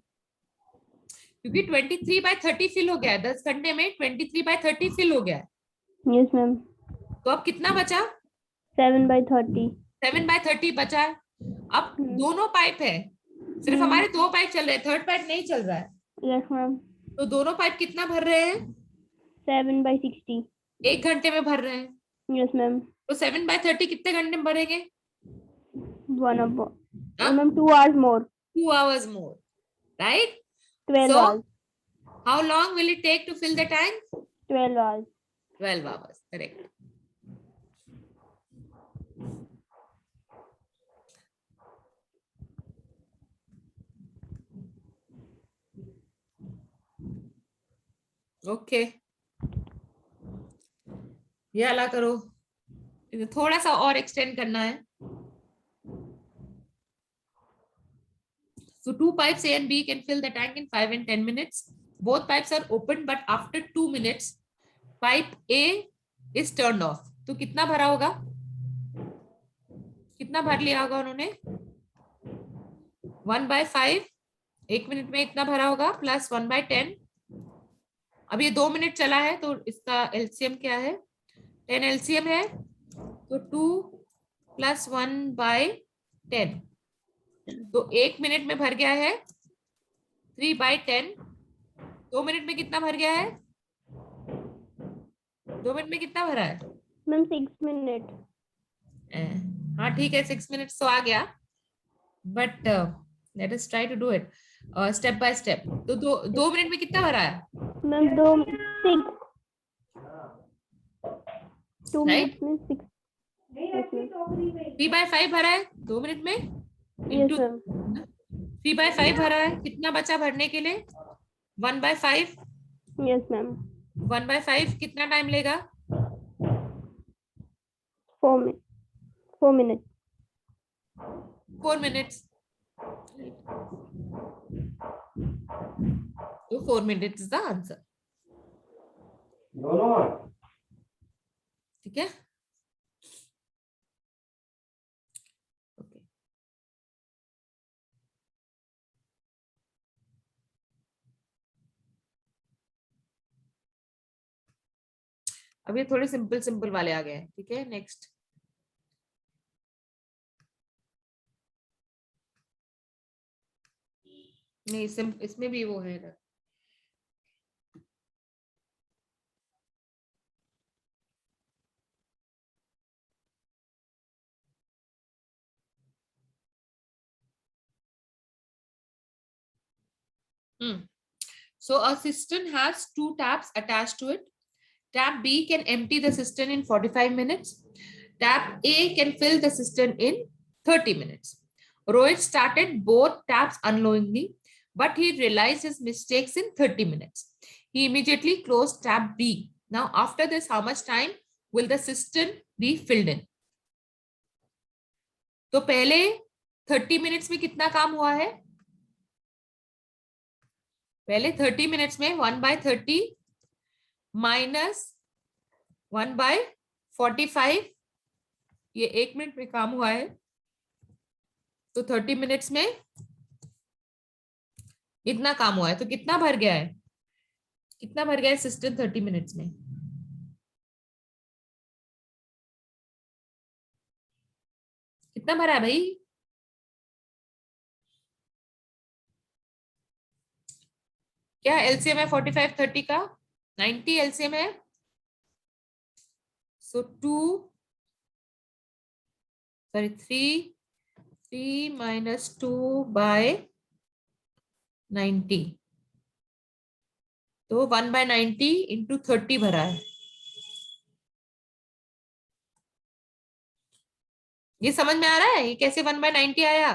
A: क्योंकि 23/30 फिल हो गया है, 10 घंटे में 23/30 फिल हो गया है।
B: Yes ma'am.
A: तो अब कितना बचा?
B: 7/30।
A: 7/30 बचा है। अब दोनों पाइप है, सिर्फ हमारे 2 पाइप चल रहे हैं, थर्ड पाइप नहीं चल रहा है।
B: Yes ma'am.
A: तो दोनों पाइप कितना भर रहे हैं?
B: 7/60।
A: 1 घंटे में भर रहे हैं।
B: Yes ma'am.
A: तो 7/30 कितने घंटे में भरेंगे?
B: 2 hours more.
A: 2 hours more, right?
B: 12 hours.
A: How long will it take to fill the tank?
B: 12 hours.
A: 12 hours, correct. Okay, ये अला करो, थोड़ा सा और एक्सटेंड करना है। So 2 pipes A and B can fill the tank in 5 and 10 minutes. Both pipes are open, but after 2 minutes, pipe A is turned off. तो कितना भरा होगा? कितना भर लिया होगा उन्होंने? 1/5, 1 मिनट में इतना भरा होगा, प्लस 1/10। अब ये 2 मिनट चला है, तो इसका एलसीएम क्या है? 10 एलसीएम है, तो 2 + 1/10, तो 1 मिनट में भर गया है 3/10। 2 मिनट में कितना भर गया है? 2 मिनट में कितना भरा है?
B: Ma'am 6 minute.
A: हाँ ठीक है, 6 मिनट तो आ गया, but let us try to do it step by step. तो 2 मिनट में कितना भरा है?
B: मैम 2 मिनट में 6।
A: 3/5 भरा है 2 मिनट में।
B: Yes, ma'am.
A: 3/5 भरा है, कितना बचा भरने के लिए? 1/5.
B: Yes, ma'am.
A: 1/5 कितना टाइम लेगा?
B: 4 minutes.
A: 4 minutes. So 4 minutes is the answer. ठीक है? Okay. अब ये थोड़े सिंपल सिंपल वाले आ गए हैं. ठीक है, नेक्स्ट. नहीं, इसमें भी वो है ना. So a cistern has 2 taps attached to it. Tap B can empty the cistern in 45 minutes. Tap A can fill the cistern in 30 minutes. Rohit started both taps unknowingly, but he realized his mistakes in 30 minutes. He immediately closed tap B. Now, after this, how much time will the cistern be filled in? तो पहले 30 minutes में कितना काम हुआ है? पहले 30 minutes में 1/30 minus 1/45, ये 1 मिनट में काम हुआ है. तो 30 मिनट्स में इतना काम हुआ है. तो कितना भर गया है? कितना भर गया है सिस्टम 30 मिनट्स में? कितना भरा है भाई? क्या एलसीएम है 45 30 का? 90 एलसीएम है. सो 3 minus 2/90. तो 1/90 into 30 भरा है. ये समझ में आ रहा है? ये कैसे 1/90 आया?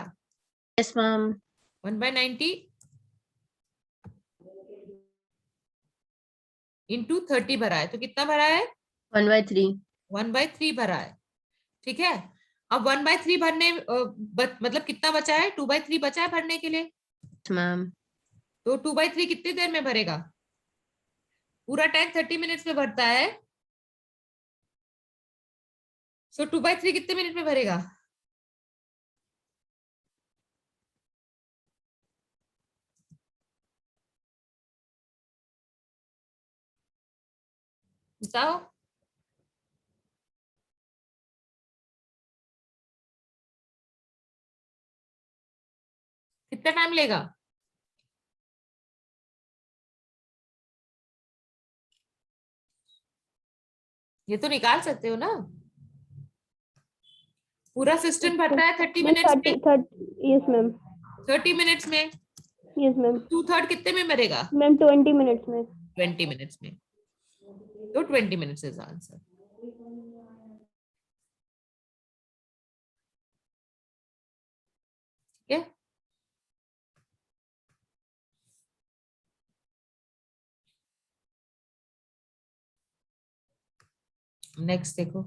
C: Yes, ma'am.
A: 1/90 into 30 भरा है. तो कितना भरा है?
C: 1/3.
A: 1/3 भरा है. ठीक है. अब 1/3 भरने मतलब कितना बचा है? 2/3 बचा है भरने के लिए.
C: Yes, ma'am.
A: तो 2/3 कितनी देर में भरेगा? पूरा टैंक 30 मिनट्स में भरता है. सो 2/3 कितने मिनट में भरेगा? बताओ. कितना टाइम लेगा? ये तो निकाल सकते हो ना. पूरा सिस्टम भरता है 30 मिनट्स में.
B: 30. Yes, ma'am.
A: 30 मिनट्स में.
B: Yes, ma'am.
A: 2/3 कितने में भरेगा?
B: Ma'am, 20 minutes में.
A: 20 मिनट्स में. तो 20 मिनट्स इज आंसर. ठीक है. नेक्स्ट देखो.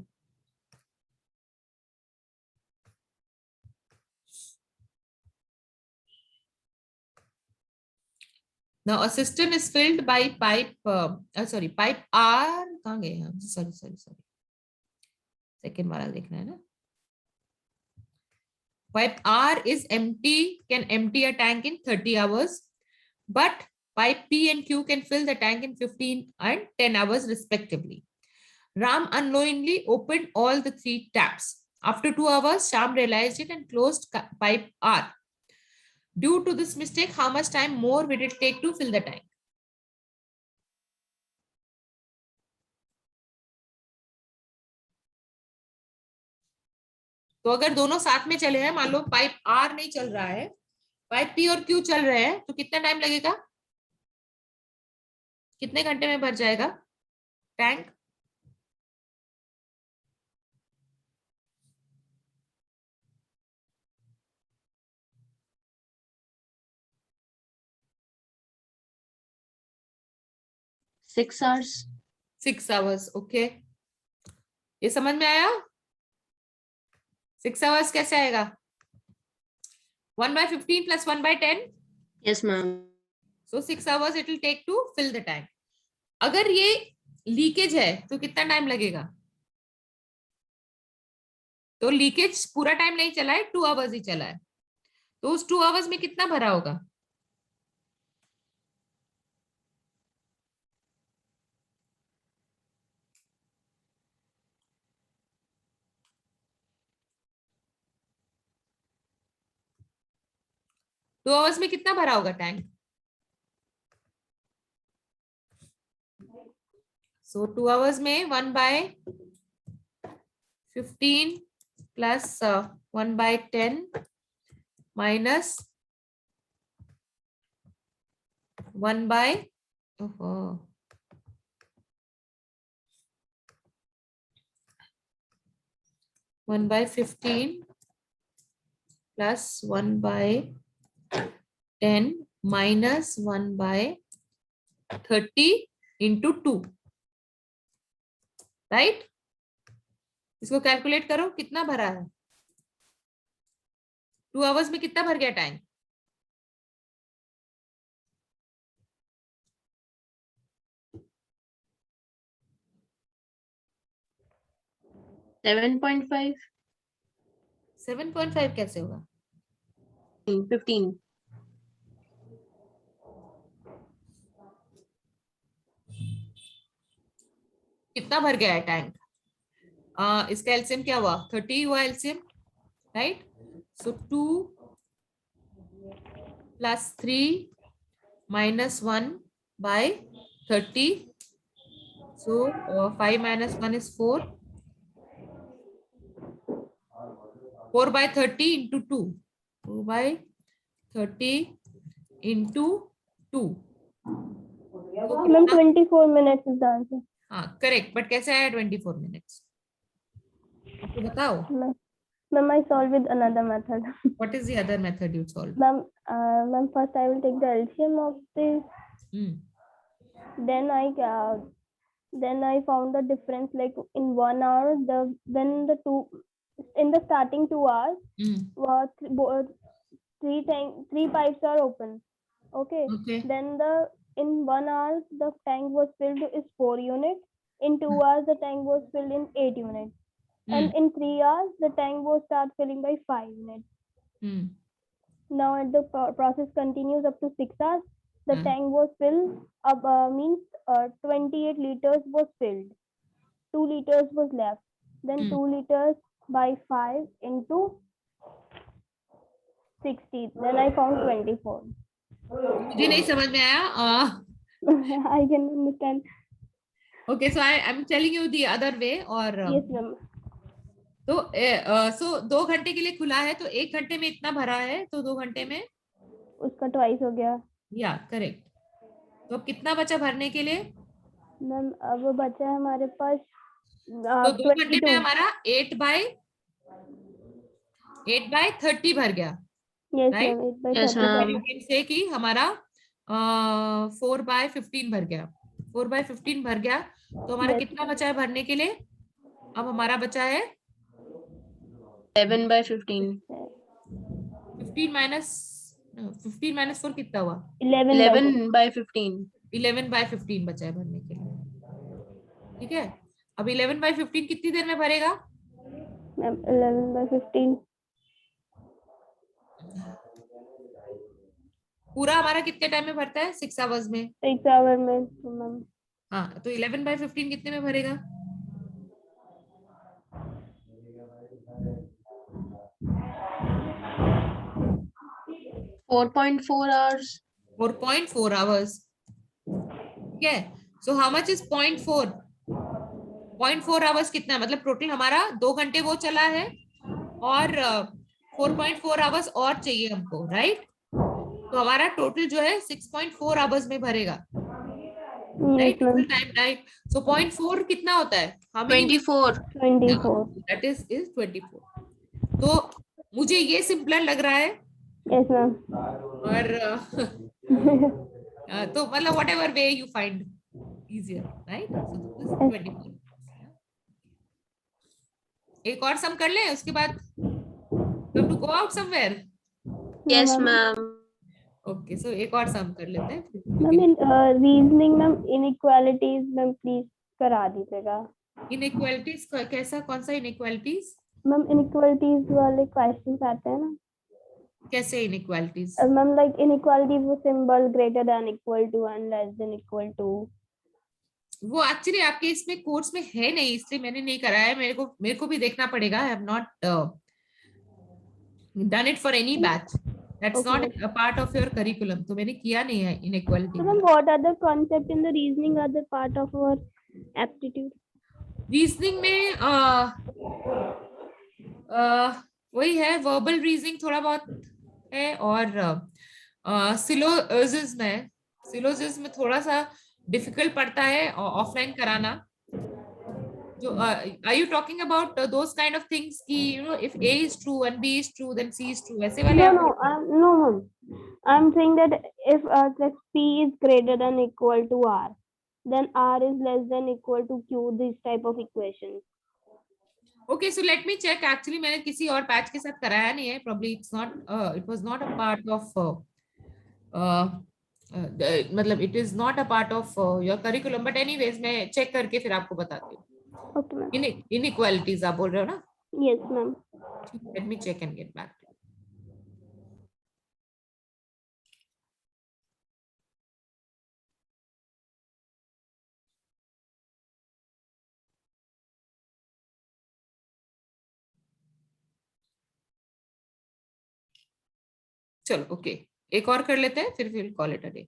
A: Now a cistern is filled by pipe pipe R. कहाँ गए हम? सॉरी सेकेंड वाला देखना है ना. Pipe R is empty, can empty a tank in 30 hours, but pipe P and Q can fill the tank in 15 and 10 hours respectively. Ram unknowingly opened all the 3 taps. After 2 hours, Sham realized it and closed pipe R. Due to this mistake, how much time more will it take to fill the tank? तो अगर दोनों साथ में चले हैं, मान लो pipe are नहीं चल रहा है, पाइप पी और क्यू चल रहे हैं, तो कितना टाइम लगेगा? कितने घंटे में भर जाएगा टैंक?
C: 6 hours.
A: 6 hours. ओके, ये समझ में आया? 6 hours कैसे आएगा? 1/15 plus 1/10.
C: Yes, ma'am.
A: So 6 hours it will take to fill the tank. अगर ये लीकेज है तो कितना टाइम लगेगा? तो लीकेज पूरा टाइम नहीं चला है, 2 hours ही चला है, तो उस 2 hours में कितना भरा होगा? टू आवर्स में कितना भरा होगा टैंक? सो 2 hours में 1/15 plus 1/10 minus 1/15 plus 1/10 minus 1/30 into 2, right? इसको कैलकुलेट करो, कितना भरा है? 2 hours में कितना भर गया टैंक?
C: 7.5.
A: 7.5 कैसे होगा?
C: 15.
A: कितना भर गया है टैंक? इसका एलसीएम क्या हुआ? 30 हुआ LCM, right? So 2 plus 3 minus 1/30. So 5 minus 1 is 4. 4/30 into 2. 4/30 into 2.
B: Ma'am, 24 minutes is the answer.
A: हाँ करेक्ट, बट कैसे आया 24 minutes? आपको बताओ.
B: Ma'am, I solve with another method.
A: What is the other method you solve?
B: Ma'am, first I will take the LCM of this. Then I found the difference, like in 1 hour, in the starting 2 hours, three pipes are open. Okay. Then in 1 hour the tank was filled is 4 units. In 2 hours the tank was filled in 8 units. And in 3 hours the tank was start filling by 5 units. Now at the process continues up to 6 hours. The tank was filled up, means 28 liters was filled. 2 liters was left. Then 2 liters by 5 into 60. Then I found 24.
A: मुझे नहीं समझ में आया.
B: I can understand.
A: Okay, so I'm telling you the other way. और
B: Yes, ma'am.
A: तो सो 2 घंटे के लिए खुला है, तो 1 घंटे में इतना भरा है, तो 2 घंटे में
B: उसका ट्वाइस हो गया. या
A: करेक्ट. तो अब कितना बचा भरने के लिए?
B: मैम अब बचा है हमारे पास
A: तो 2 घंटे में हमारा 8/30 भर गया.
B: राइट.
A: से कि हमारा 4/15 भर गया. 4/15 भर गया, तो हमारा कितना बचा है भरने के लिए? अब हमारा बचा है
C: 7/15.
A: 15 minus 4 कितना हुआ?
C: 11/15.
A: 11/15 बचा है भरने के लिए. ठीक है, अब 11/15 कितनी देर में भरेगा?
B: 11/15
A: पूरा हमारा कितने टाइम में भरता है? 6 hours में.
B: 6 hour में. मैम
A: हाँ, तो 11/15 कितने में भरेगा?
C: 4.4 hours.
A: 4.4 hours. ठीक है, so how much is 0.4? 0.4 hours कितना है? मतलब टोटल हमारा 2 घंटे वो चला है और 4.4 hours और चाहिए हमको, राइट? तो हमारा टोटल जो है 6.4 hours में भरेगा, right? Total time, right? So 0.4 कितना होता है?
C: 24.
A: That is 24. तो मुझे ये सिंपलर लग रहा है.
B: Yes ma'am.
A: और तो मतलब whatever way you find. easier, right? So this is 24. एक और सम कर ले, उसके बाद we have to go out somewhere.
C: Yes,
B: ma'am.
C: ma'am.
A: Okay, so एक और सम कर लेते हैं फिर we
B: ma'am
A: can-
B: in reasoning ma'am inequalities ma'am please करा दीजिएगा।
A: inequalities कैसा, कौन सा inequalities?
B: मैम इनइक्वालिटीज वाले क्वेश्चंस आते हैं ना
A: कैसे inequalities?
B: मैम, लाइक इनइक्वालिटीज वो symbol greater than equal to and less than equal to.
A: वो एक्चुअली आपके इसमें कोर्स में है नहीं, इसलिए मैंने नहीं कराया है। मेरे को भी देखना पड़ेगा। I have not done it for any batch, that's
B: Okay.
A: Not a part of your curriculum, तो मैंने किया नहीं है inequality
B: So ma'am what are the concept in the reasoning are the part of our aptitude?
A: Reasoning में वही है, verbal reasoning थोड़ा बहुत है, और सिलोजिज्म में थोड़ा सा डिफिकल्ट पड़ता है ऑफलाइन कराना। जो are you talking about those kind of things कि you know if A is true and B is true then C is true, ऐसे वाले
B: No,
A: आप?
B: no, no, ma'am. I'm saying that if like P is greater than equal to R, then R is less than equal to Q. This type of equation.
A: Okay, so let me check. Actually मैंने किसी और batch के साथ कराया नहीं है, probably it was not a part of मतलब it is not a part of your curriculum, but anyways मैं check करके फिर आपको बताती हूँ।
B: Okay, ma'am.
A: Inequalities आप बोल रहे हो ना?
B: Yes, ma'am.
A: Let me check and get back to you. चलो ओके, एक और कर लेते हैं फिर कॉल इट अ डे।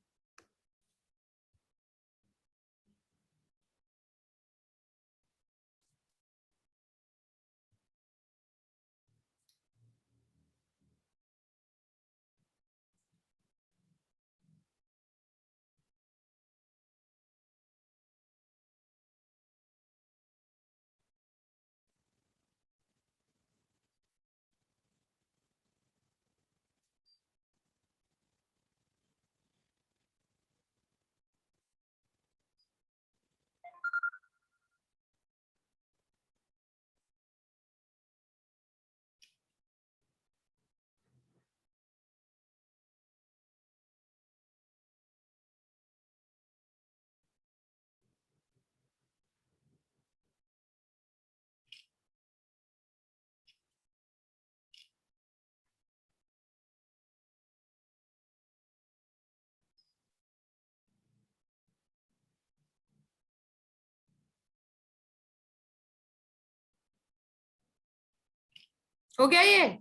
A: हो गया ये?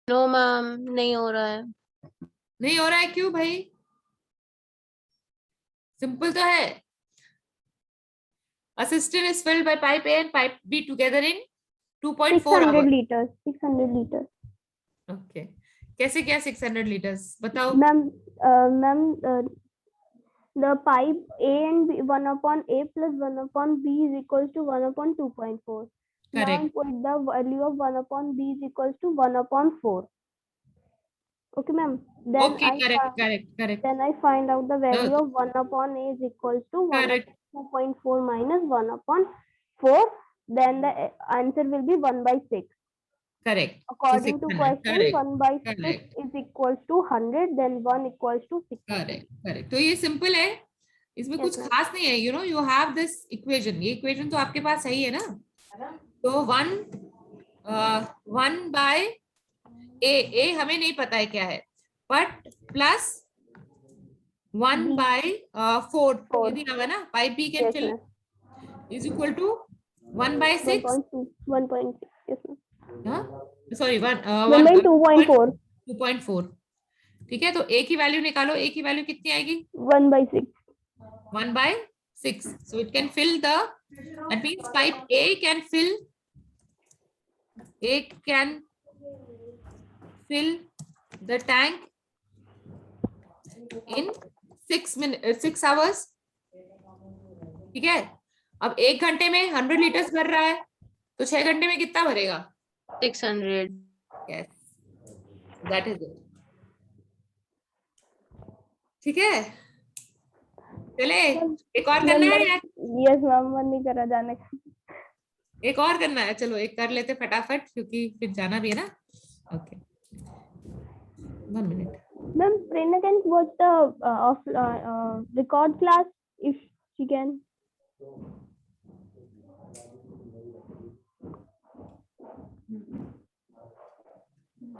C: No, ma'am. नहीं हो रहा है।
A: नहीं हो रहा है क्यों भाई? सिंपल तो है। A cistern is filled by pipe A and pipe B together in 2.4
B: 600
A: hours.
B: liters. 600 liters.
A: Okay. कैसे क्या 600 liters बताओ?
B: Ma'am, the pipe A and B, 1 upon A plus 1 upon B is equals to 1 upon 2.4. Now
A: Correct.
B: put the value of 1 upon B is equals to 1 upon 4. Okay, ma'am. Then
A: Okay, correct.
B: then I find out the value of 1 upon A is equals to 1
A: Correct.
B: upon 2.4 minus 1 upon 4. Then the answer will be 1 by 6.
A: Correct.
B: According to
A: 600.
B: question,
A: Correct.
B: 1 by 6
A: Correct.
B: is equals to 100. Then 1 equals to 600.
A: Correct. तो ये simple है, इसमें
B: Yes,
A: कुछ
B: ma'am.
A: खास नहीं है। You know you have this equation, ये equation तो आपके पास सही है ना? तो 1 बाय ए हमें नहीं पता है क्या है, बट प्लस 1
B: B.
A: बाय 4
B: 4.
A: ये दिया हुआ ना, pipe B can
B: Yes,
A: fill
B: ma'am.
A: Is equal to 1 by 6,
B: 1.2. 1. Yes, ma'am.
A: Sorry
B: 1 by 2.4.
A: 2.4। ठीक है, तो ए की वैल्यू निकालो। ए की वैल्यू कितनी आएगी?
B: 1 by 6.
A: 1 by 6. So it can fill that means pipe A can fill the tank in 6 hours. ठीक है, अब 1 घंटे में 100 लीटर्स भर रहा है, तो 6 घंटे में कितना भरेगा?
C: 600.
A: Yes, that is it. ठीक है, चले एक और करना है यार,
B: यस मैम, मन नहीं कर रहा जाने का।
A: एक और करना है, चलो एक कर लेते फटाफट क्योंकि फिर जाना भी है ना। Okay 1 minute.
B: Ma'am, Prerna can watch the record class if she can.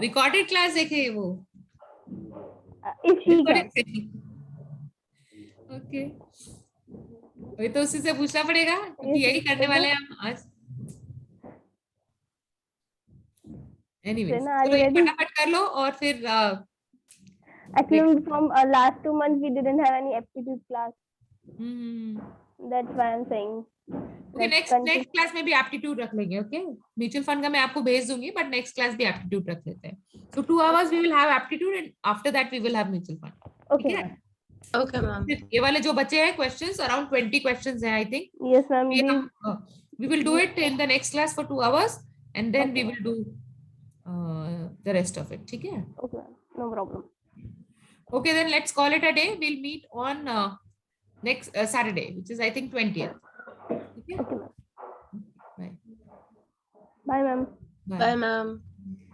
A: Recorded class देखे वो,
B: If she can.
A: ओके वही तो उसी से पूछना पड़ेगा क्योंकि यही करने वाले हैं हम आज। एनीवेज
B: Prerna, are
A: चलो
B: you
A: ये
B: ready?
A: फटाफट कर लो और फिर
B: Actually, from last 2 months we didn't have any aptitude class.
A: Hmm
B: That's why I'm saying.
A: Okay
B: Let's
A: next class में भी एप्टीट्यूड रख लेंगे। ओके म्यूचुअल फंड का मैं आपको भेज दूंगी बट नेक्स्ट क्लास भी एप्टीट्यूड रख लेते हैं। So 2 hours we will have aptitude and after that we will have mutual fund. ठीक
B: Okay,
A: है
B: ma'am.
C: Okay, ma'am.
A: फिर ये वाले जो बचे हैं क्वेश्चंस अराउंड 20 क्वेश्चंस हैं I think.
B: Yes, ma'am.
A: We will do it in the next class for 2 hours and then we will do the rest of it. ठीक है?
B: Okay, ma'am. No problem.
A: Okay, then let's call it a day. We'll meet on next Saturday, which is I think 20th. Okay?
B: Okay, ma'am.
A: Bye.
B: Bye, ma'am.
C: Bye, ma'am.